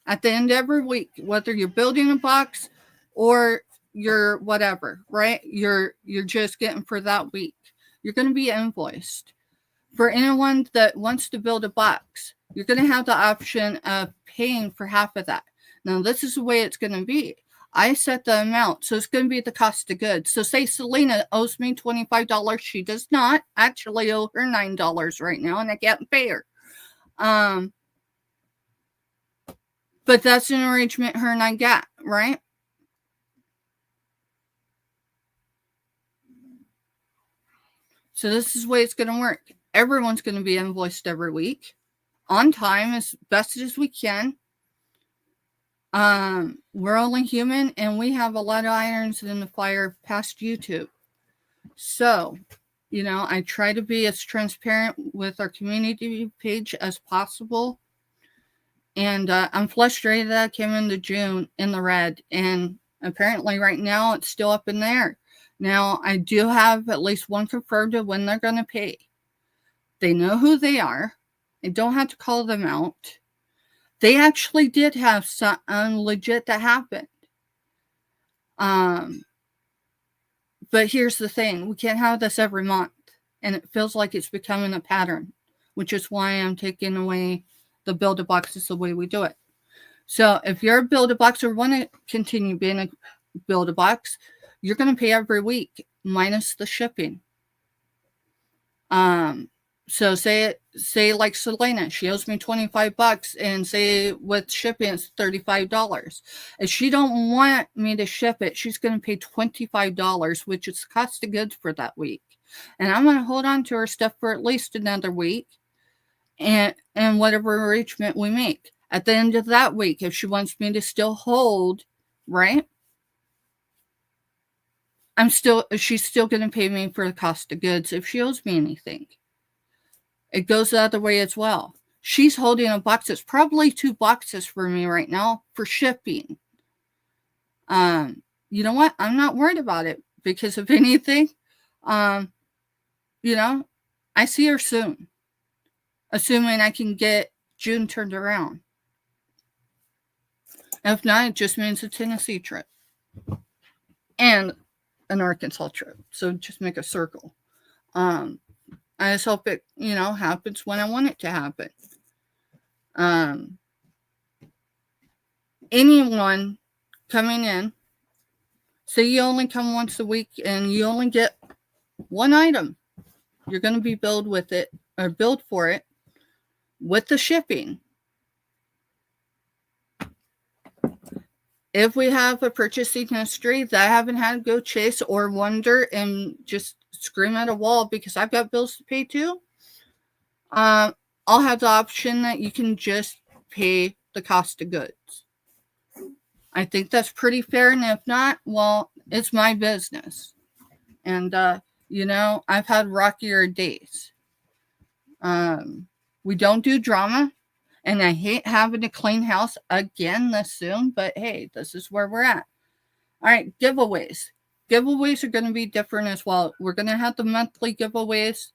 at the end of every week, whether you're building a box or you're whatever, right? You're just getting for that week. You're going to be invoiced. For anyone that wants to build a box, you're going to have the option of paying for half of that. Now, this is the way it's going to be. I set the amount, so it's going to be the cost of goods. So say Selena owes me $25. She does not. I actually owe her $9 right now, and I can't pay her. But that's an arrangement her and I got, right? So this is the way it's going to work. Everyone's going to be invoiced every week on time as best as we can. We're only human, and we have a lot of irons in the fire past YouTube. So, I try to be as transparent with our community page as possible. And I'm frustrated that I came into June in the red, and apparently right now it's still up in the air. Now, I do have at least one confirmed of when they're going to pay. They know who they are. I don't have to call them out. They actually did have something legit that happened. But here's the thing. We can't have this every month. And it feels like it's becoming a pattern, which is why I'm taking away the Build-A-Boxes the way we do it. So if you're a Build-A-Box or want to continue being a Build-A-Box, you're going to pay every week minus the shipping. So say like Selena, she owes me $25, and say with shipping it's $35. If she don't want me to ship it, she's going to pay $25, which is the cost of goods for that week. And I'm going to hold on to her stuff for at least another week, and whatever arrangement we make. At the end of that week, if she wants me to still hold, right? She's still going to pay me for the cost of goods if she owes me anything. It goes the other way as well. She's holding a box that's probably 2 boxes for me right now for shipping. You know what? I'm not worried about it because if anything, I see her soon. Assuming I can get June turned around. If not, it just means a Tennessee trip. And an Arkansas trip. So just make a circle. I just hope it, happens when I want it to happen. Anyone coming in, say you only come once a week and you only get one item, you're going to be billed for it with the shipping. If we have a purchasing history that I haven't had to go chase or wonder and just scream at a wall because I've got bills to pay too, I'll have the option that you can just pay the cost of goods. I think that's pretty fair, and if not, well, it's my business. And, I've had rockier days. We don't do drama. And I hate having to clean house again this soon, but hey, this is where we're at. All right, giveaways. Giveaways are going to be different as well. We're going to have the monthly giveaways.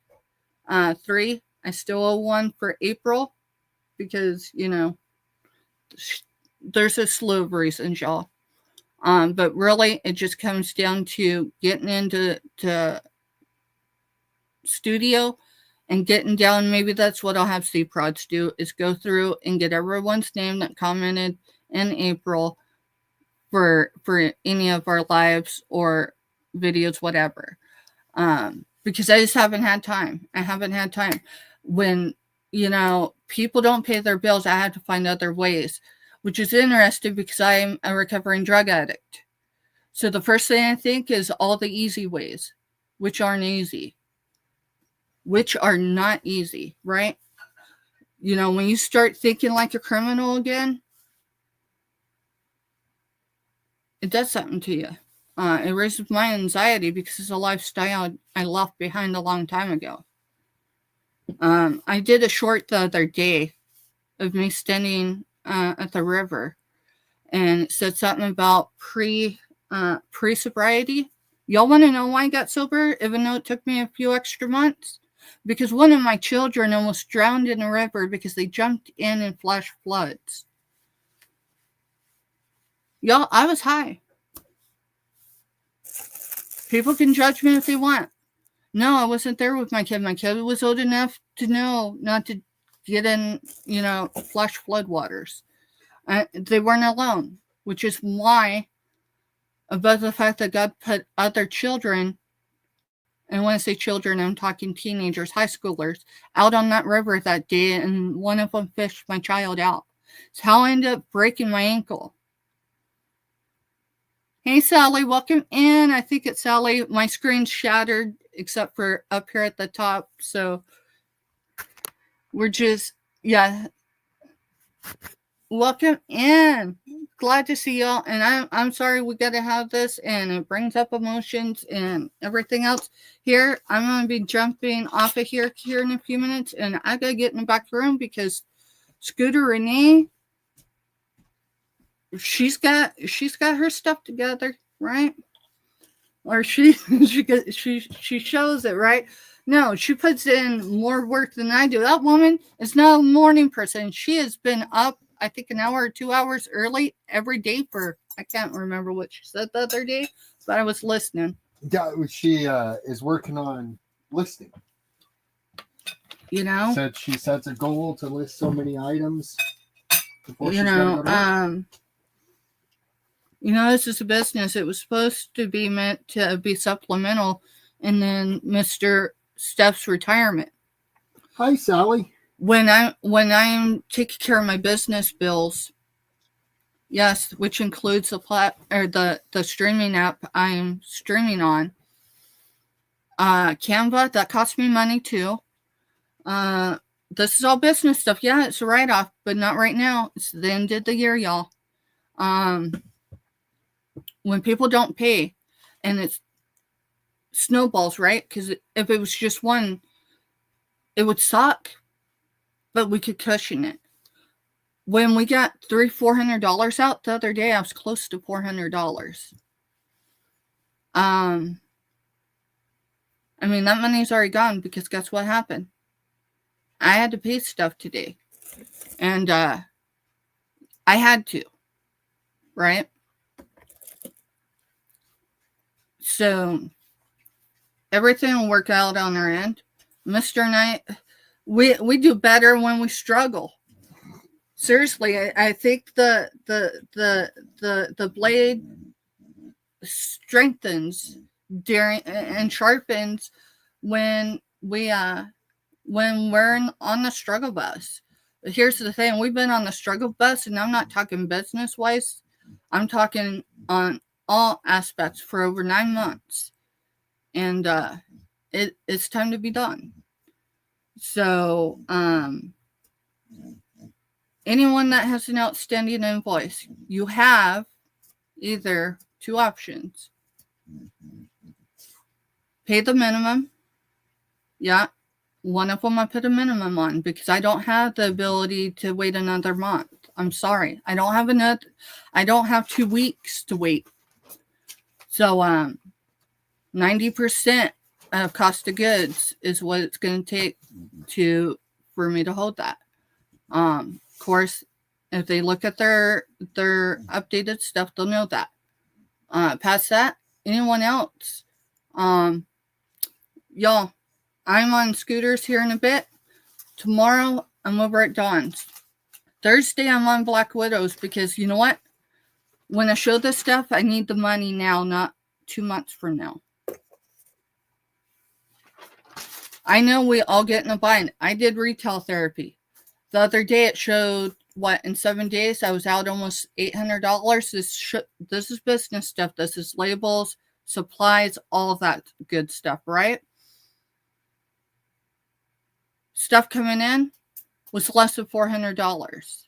3. I still owe one for April because, there's a slew of reasons, y'all. But really, it just comes down to getting into studio and getting down. Maybe that's what I'll have C-Prods do, is go through and get everyone's name that commented in April for any of our lives or videos, whatever. Because I just haven't had time. I haven't had time. When, people don't pay their bills, I had to find other ways, which is interesting because I'm a recovering drug addict. So the first thing I think is all the easy ways, which aren't easy, which are not easy, right? When you start thinking like a criminal again, it does something to you. It raises my anxiety because it's a lifestyle I left behind a long time ago. I did a short the other day of me standing at the river, and it said something about pre-sobriety. Y'all want to know why I got sober, even though it took me a few extra months? Because one of my children almost drowned in the river because they jumped in flash floods. Y'all, I was high. People can judge me if they want. No, I wasn't there with my kid. My kid was old enough to know not to get in, flash flood waters. They weren't alone, which is why, about the fact that God put other children, and when I say children, I'm talking teenagers, high schoolers, out on that river that day, and one of them fished my child out. It's how I ended up breaking my ankle. Hey, Sally, welcome in. I think it's Sally. My screen's shattered, except for up here at the top. So we're just, welcome in. Glad to see y'all. And I'm sorry we got to have this, and it brings up emotions and everything else. Here, I'm going to be jumping off of here in a few minutes, and I got to get in the back room because Scooter Renee, she's got her stuff together, right? Or she shows it, right? No, she puts in more work than I do. That woman is not a morning person. She has been up, I think, an hour or 2 hours early every day for, I can't remember what she said the other day, but I was listening. Yeah, she is working on listing. Said she sets a goal to list so many items. This is a business. It was supposed to be meant to be supplemental, and then Mr. Steph's retirement. Hi, Sally. When I'm taking care of my business bills, yes, which includes the streaming app I'm streaming on. Canva, that costs me money too. This is all business stuff. Yeah, it's a write-off, but not right now. It's the end of the year, y'all. When people don't pay, and it snowballs, right? Because if it was just one, it would suck, but we could cushion it. When we got $300-400 out the other day, I was close to $400. That money's already gone because guess what happened? I had to pay stuff today, and I had to, right? So everything will work out on our end. Mr. Knight, we do better when we struggle. Seriously, I think the blade strengthens during and sharpens when we're on the struggle bus. But here's the thing: we've been on the struggle bus, and I'm not talking business wise. I'm talking on all aspects for over 9 months, and it's time to be done. So anyone that has an outstanding invoice, you have either two options: pay the minimum, One of them I put a minimum on because I don't have the ability to wait another month. I'm sorry. I don't have 2 weeks to wait. So 90% of cost of goods is what it's going to take for me to hold that. Of course, if they look at their updated stuff, they'll know that. Past that, anyone else? Y'all, I'm on scooters here in a bit. Tomorrow, I'm over at Dawn's. Thursday, I'm on Black Widows because you know what? When I show this stuff, I need the money now, not 2 months from now. I know we all get in a bind. I did retail therapy. The other day, it showed, in 7 days, I was out almost $800. This is business stuff. This is labels, supplies, all of that good stuff, right? Stuff coming in was less than $400.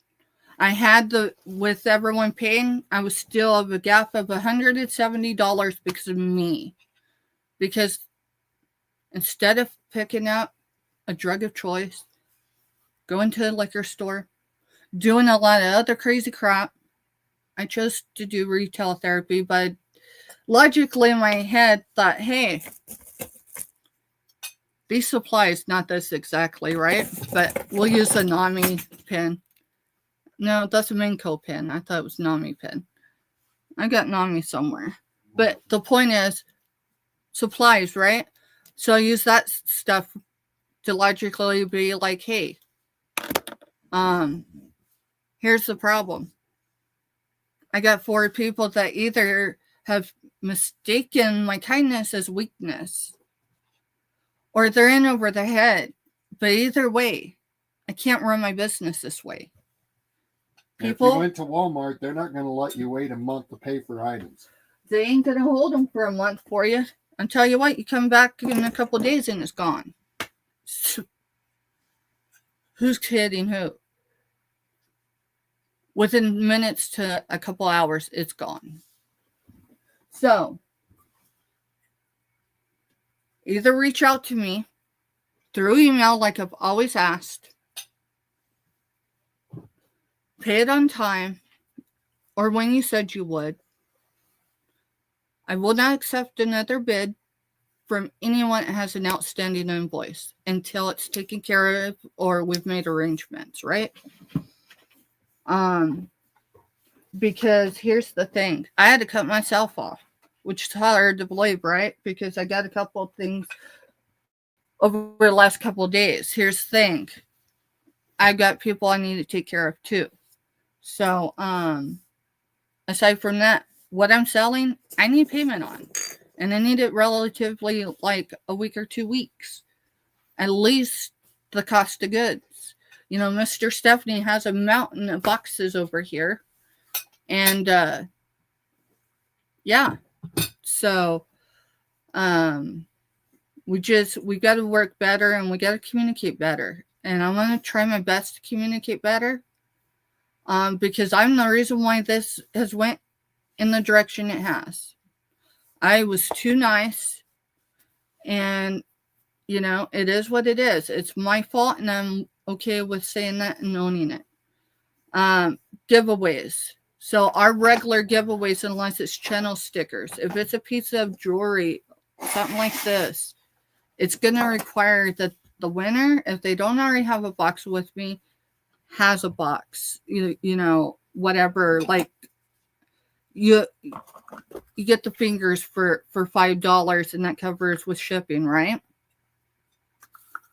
I had with everyone paying, I was still of a gap of $170 because of me. Because instead of picking up a drug of choice, going to a liquor store, doing a lot of other crazy crap, I chose to do retail therapy. But logically in my head thought, hey, these supplies, not this exactly, right? But we'll use a NAMI pen. No, that's a Minco pen. I thought it was NAMI pen. I got NAMI somewhere. But the point is, supplies, right? So I use that stuff to logically be like, hey, here's the problem. I got 4 people that either have mistaken my kindness as weakness or they're in over their head. But either way, I can't run my business this way. People, if you went to Walmart, they're not going to let you wait a month to pay for items. They ain't going to hold them for a month for you. I'll tell you what, you come back in a couple of days and it's gone. Who's kidding who? Within minutes to a couple hours, it's gone. So, either reach out to me through email like I've always asked, pay it on time, or when you said you would. I will not accept another bid from anyone that has an outstanding invoice until it's taken care of or we've made arrangements, right? Because here's the thing. I had to cut myself off, which is hard to believe, right? Because I got a couple of things over the last couple of days. Here's the thing. I've got people I need to take care of too. So, aside from that, what I'm selling, I need payment on. And I need it relatively like a week or 2 weeks. At least the cost of goods. You know, Mr. Stephanie has a mountain of boxes over here. And, yeah. So, we got to work better and we got to communicate better. And I'm going to try my best to communicate better. Because I'm the reason why this has went in the direction it has. I was too nice, and you know, it is what it is. It's my fault, and I'm okay with saying that and owning it. Giveaways. So our regular giveaways, unless it's channel stickers, if it's a piece of jewelry, something like this, it's going to require that the winner, if they don't already have a box with me, has a box. You know, whatever, like you get the fingers for $5 and that covers with shipping, right?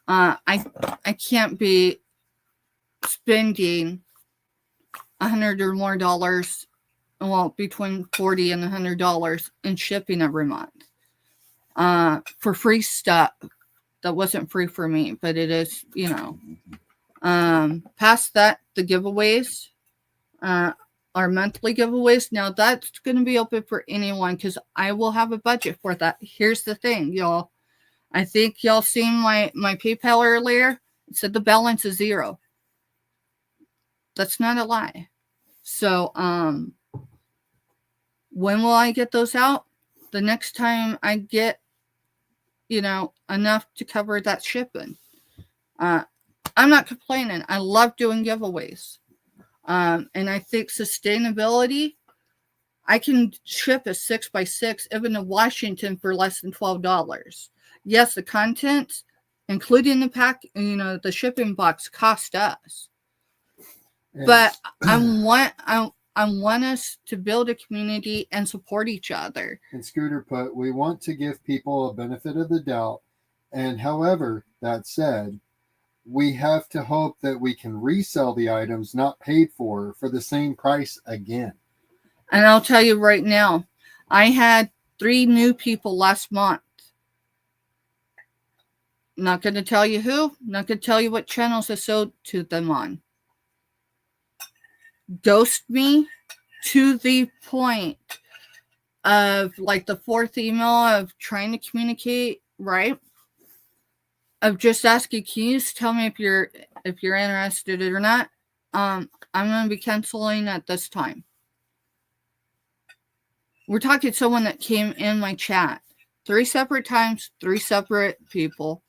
I can't be spending $100 or more dollars, well, between $40 and $100 in shipping every month for free stuff that wasn't free for me, but it is, you know. Past that, the giveaways, our monthly giveaways. Now that's going to be open for anyone because I will have a budget for that. Here's the thing, y'all. I think y'all seen my PayPal earlier. It said the balance is 0. That's not a lie. So, when will I get those out? The next time I get, you know, enough to cover that shipping. I'm not complaining. I love doing giveaways. And I think sustainability, I can ship a 6x6 even to Washington for less than $12. Yes, the content, including the pack, the shipping box, cost us. And But I want us to build a community and support each other. And Scooter put, we want to give people a benefit of the doubt. And however, that said, we have to hope that we can resell the items not paid for the same price again. And I'll tell you right now, I had 3 new people last month. Not going to tell you who, not going to tell you what channels I sold to them on. Ghost me to the point of like the 4th email of trying to communicate, right? Of just asking, can you just tell me if you're interested or not? I'm going to be canceling at this time. We're talking someone that came in my chat 3 separate times, 3 separate people,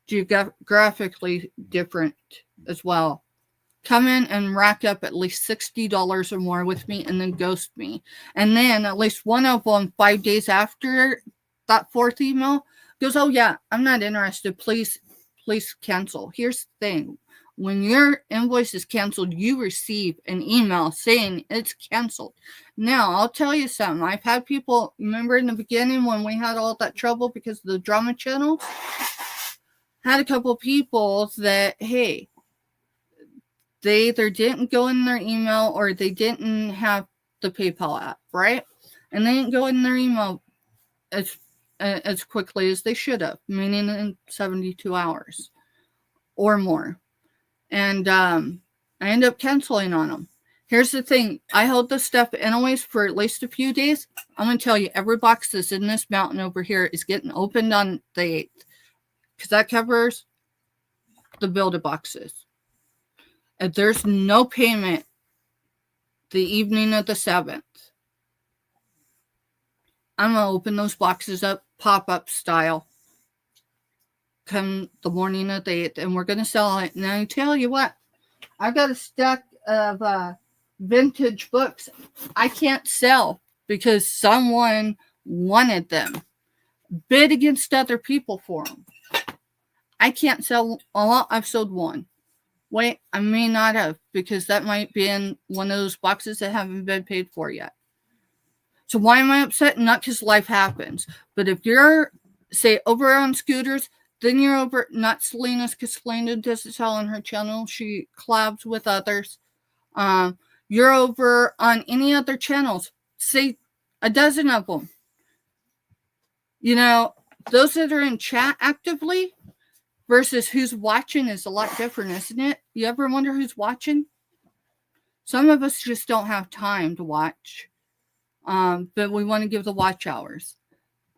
geographically different as well. Come in and rack up at least $60 or more with me and then ghost me. And then at least one of them 5 days after that 4th email goes, oh yeah, I'm not interested. Please cancel. Here's the thing. When your invoice is canceled, you receive an email saying it's canceled. Now, I'll tell you something. I've had people, remember in the beginning when we had all that trouble because of the drama channel? Had a couple people that, hey, they either didn't go in their email or they didn't have the PayPal app, right? And they didn't go in their email as quickly as they should have, meaning in 72 hours or more. And I end up canceling on them. Here's the thing. I hold this stuff anyways for at least a few days. I'm going to tell you, every box that's in this mountain over here is getting opened on the 8th. Because that covers the build-a boxes. If there's no payment the evening of the 7th, I'm going to open those boxes up, pop-up style, come the morning of the 8th, and we're going to sell it. And I tell you what, I've got a stack of vintage books I can't sell because someone wanted them. Bid against other people for them. I can't sell a lot. I've sold one. Wait, I may not have, because that might be in one of those boxes that haven't been paid for yet. So why am I upset? Not because life happens. But if you're, say, over on Scooters, then you're over, not Selena's, because Selena does it all on her channel. She collabs with others. You're over on any other channels, say a dozen of them. Those that are in chat actively versus who's watching is a lot different, isn't it? You ever wonder who's watching? Some of us just don't have time to watch, but we want to give the watch hours.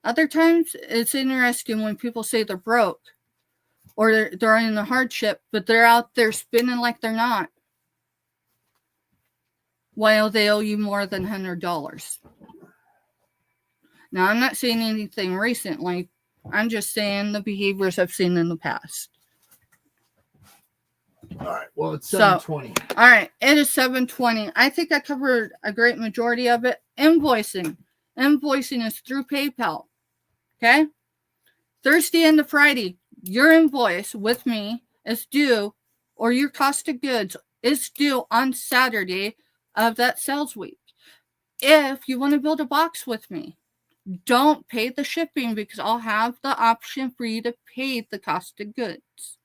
Other times, it's interesting when people say they're broke or they're in a hardship, but they're out there spinning like they're not, while they owe you more than $100. Now, I'm not saying anything recently. I'm just saying the behaviors I've seen in the past. All right. Well, it's 7:20. All right. It is 7:20. I think I covered a great majority of it. Invoicing. Invoicing is through PayPal. Okay? Thursday into Friday, your invoice with me is due, or your cost of goods is due on Saturday of that sales week. If you want to build a box with me, don't pay the shipping because I'll have the option for you to pay the cost of goods.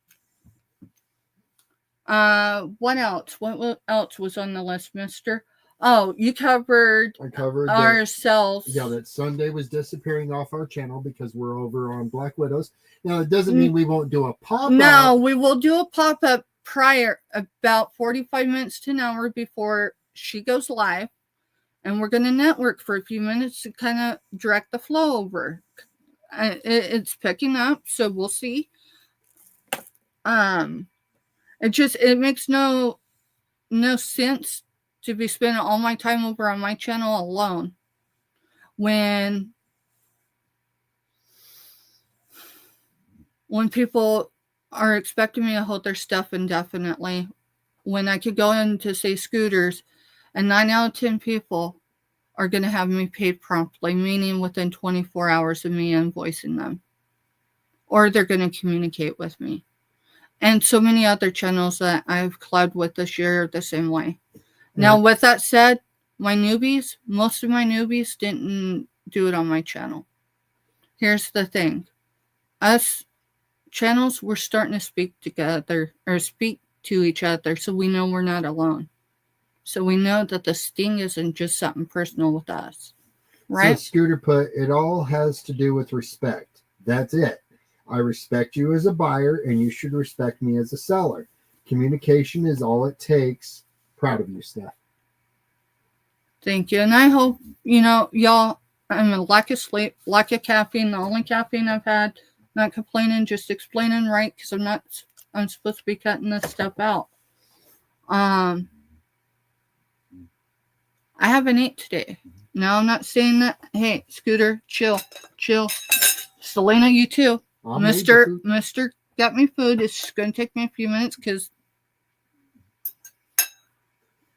What else? What else was on the list, mister? Oh, you covered I covered ourselves. that Sunday was disappearing off our channel because we're over on Black Widows. Now, it doesn't mean we won't do a pop-up. No, we will do a pop-up prior, about 45 minutes to an hour before she goes live. And we're going to network for a few minutes to kind of direct the flow over. It's picking up, so we'll see. It makes no sense to be spending all my time over on my channel alone when people are expecting me to hold their stuff indefinitely when I could go in to say scooters, and 9 out of 10 people are going to have me paid promptly, meaning within 24 hours of me invoicing them, or they're going to communicate with me. And so many other channels that I've collabed with this year are the same way. Now, with that said, most of my newbies didn't do it on my channel. Here's the thing. Us channels, we're starting to speak together or speak to each other, so we know we're not alone. So we know that the sting isn't just something personal with us. Right? So Scooter put, it all has to do with respect. That's it. I respect you as a buyer, and you should respect me as a seller. Communication is all it takes. Proud of you, Steph. Thank you. And I hope, y'all, I'm in lack of sleep, lack of caffeine, the only caffeine I've had, not complaining, just explaining right, because I'm supposed to be cutting this stuff out. I haven't ate today. No, I'm not saying that. Hey, Scooter, chill. Selena, you too. Mr. Got me food. It's just going to take me a few minutes because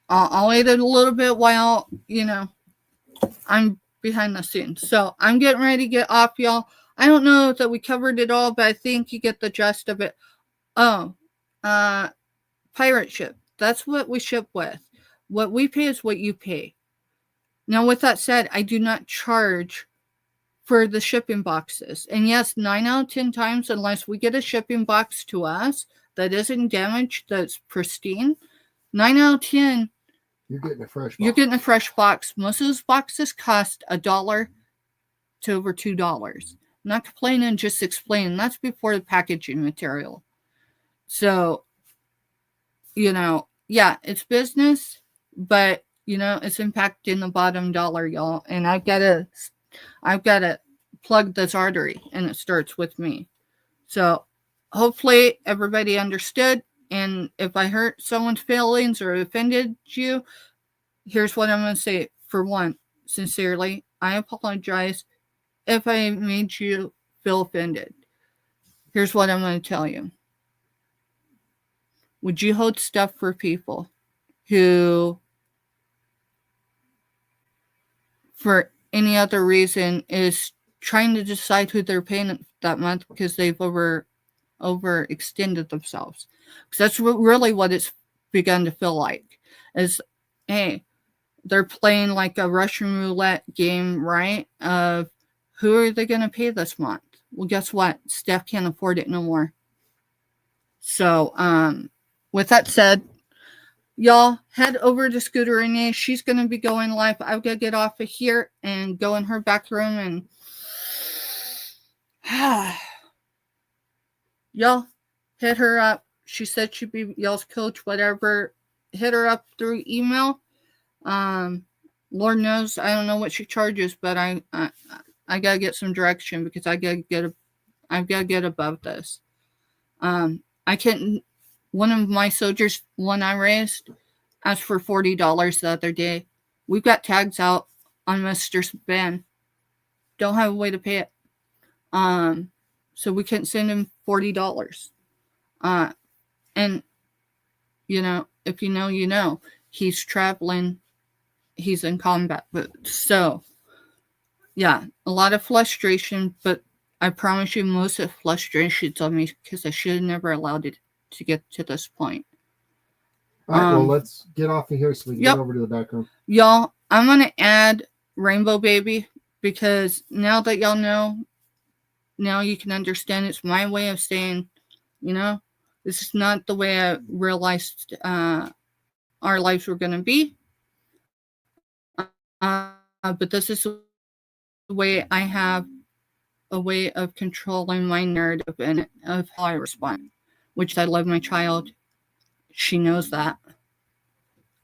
I'll eat it a little bit while, I'm behind the scenes. So I'm getting ready to get off, y'all. I don't know that we covered it all, but I think you get the gist of it. Oh, pirate ship. That's what we ship with. What we pay is what you pay. Now, with that said, I do not charge for the shipping boxes. And yes, 9 out of 10 times, unless we get a shipping box to us that isn't damaged, that's pristine, 9 out of 10, you're getting a fresh box. You're getting a fresh box. Most of those boxes cost $1 to over $2. I'm not complaining, just explaining. That's before the packaging material. So, yeah, it's business, but it's impacting the bottom dollar, y'all. And I've got to plug this artery, and it starts with me. So hopefully everybody understood. And if I hurt someone's feelings or offended you, here's what I'm going to say. For one, sincerely, I apologize if I made you feel offended. Here's what I'm going to tell you. Would you hold stuff for people who, for any other reason, is trying to decide who they're paying that month because they've overextended themselves? Because that's really what it's begun to feel like. Is, hey, they're playing like a Russian roulette game, right? Of who are they going to pay this month? Well, guess what? Steph can't afford it no more. So, with that said, y'all head over to Scooter Renee. She's going to be going live. I've got to get off of here and go in her back room and y'all hit her up. She said she'd be y'all's coach, whatever. Hit her up through email. Lord knows I don't know what she charges, but I gotta get some direction because I've got to get above this. I can't. One of my soldiers, one I raised, asked for $40 the other day. We've got tags out on Mr. Ben. Don't have a way to pay it. So we couldn't send him $40. And if you know, he's traveling. He's in combat. But so, yeah, a lot of frustration. But I promise you, most of the frustration's on me because I should have never allowed it to get to this point. All right, well, let's get off of here so we can get over to the back room. Y'all, I'm going to add Rainbow Baby because now that y'all know, now you can understand it's my way of saying, this is not the way I realized our lives were going to be. But this is the way I have a way of controlling my narrative and of how I respond, which I love my child. She knows that.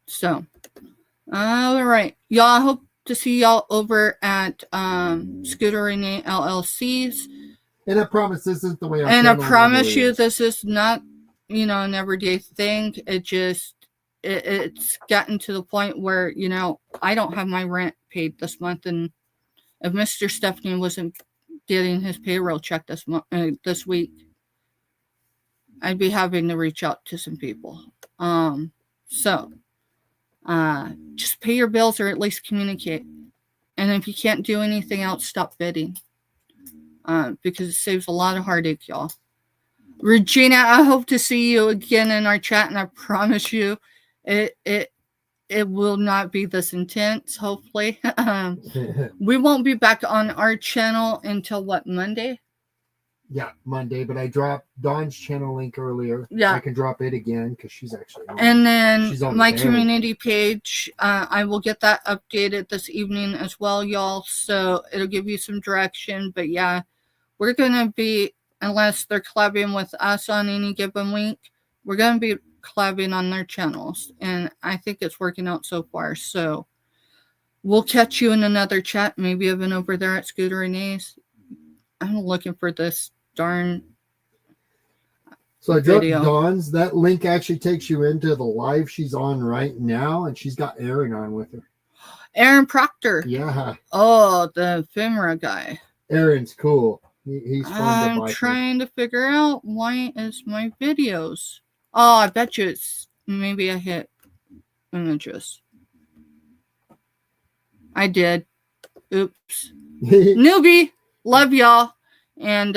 So, all right. Y'all, I hope to see y'all over at Scooter Renee LLC's. And I promise this isn't the way I'm And I promise you this is not, an everyday thing. It's gotten to the point where, I don't have my rent paid this month. And if Mr. Stephanie wasn't getting his payroll check this week, I'd be having to reach out to some people. So just pay your bills or at least communicate. And if you can't do anything else, stop bidding. Because it saves a lot of heartache, y'all. Regina, I hope to see you again in our chat, and I promise you it will not be this intense, hopefully. We won't be back on our channel until what, Monday? Yeah, Monday, but I dropped Dawn's channel link earlier. Yeah. I can drop it again because she's actually on. And then She's on my the community page, I will get that updated this evening as well, y'all. So it'll give you some direction. But yeah, we're going to be, unless they're collabing with us on any given week, we're going to be collabing on their channels. And I think it's working out so far. So we'll catch you in another chat, maybe even over there at Scooter Renee's. I'm looking for this darn So I dropped video. Dawn's. That link actually takes you into the live she's on right now, and she's got Aaron on with her. Aaron Proctor. Yeah, Oh, the ephemera guy. Aaron's cool. He's fun to I'm bike trying to figure out why is my videos. Oh, I bet you it's maybe I hit images. I did. Oops. with. Newbie. Love y'all. And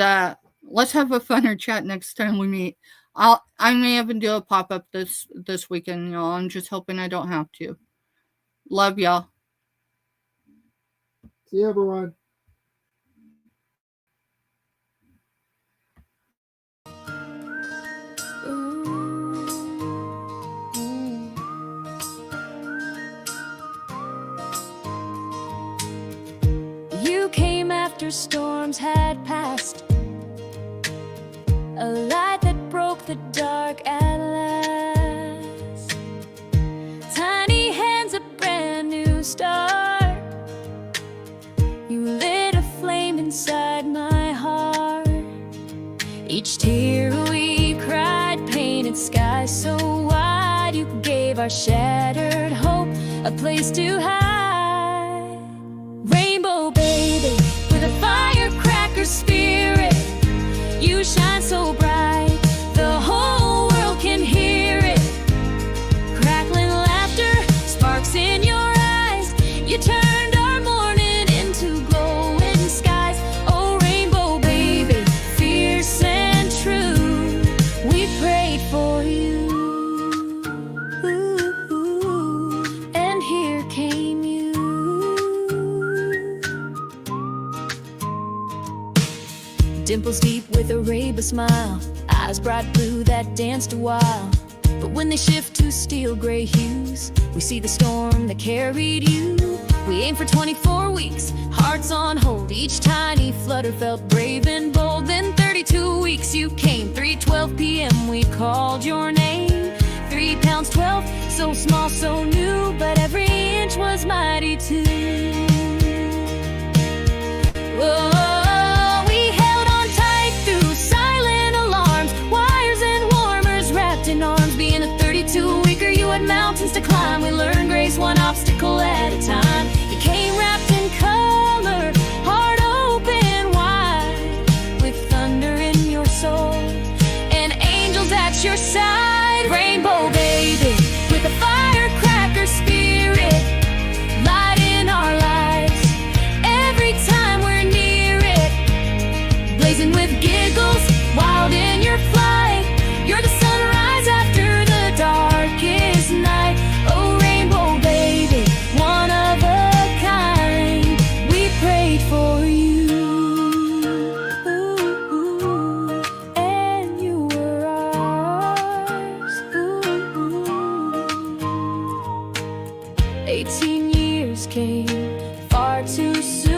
let's have a funner chat next time we meet. I may even do a pop-up this weekend, y'all. I'm just hoping I don't have to. Love y'all. See you, everyone. You came after storms had passed, a light that broke the dark at last. Tiny hands, a brand new start. You lit a flame inside my heart. Each tear we cried painted skies so wide. You gave our shattered hope a place to hide. Rainbow baby, with a firecracker spirit, you shine so bright, the whole world can hear it. Crackling laughter, sparks in your eyes, you turned our morning into glowing skies. Oh, rainbow baby, fierce and true, we prayed for you. Ooh, and here came you. Dimples deep with a rainbow smile, eyes bright blue that danced a while. But when they shift to steel gray hues, we see the storm that carried you. We aim for 24 weeks, hearts on hold. Each tiny flutter felt brave and bold. Then 32 weeks you came, 3:12 p.m. we called your name. 3 pounds 12, so small, so new, but every inch was mighty too. Whoa, we held on tight through silent alarms, wires and warmers wrapped in arms. Being a 32-weeker, you had mountains to climb. We learned grace one obstacle at a time. You came wrapped in color, heart open wide, with thunder in your soul and angels at your side. Rainbow baby, with a firecracker spirit, light in our lives every time we're near it. Blazing with giggles, wild in your flight, you're the sunrise after the darkest night. Oh, rainbow baby, one of a kind, we prayed for you. Ooh, and you were ours. Ooh. 18 years came far too soon.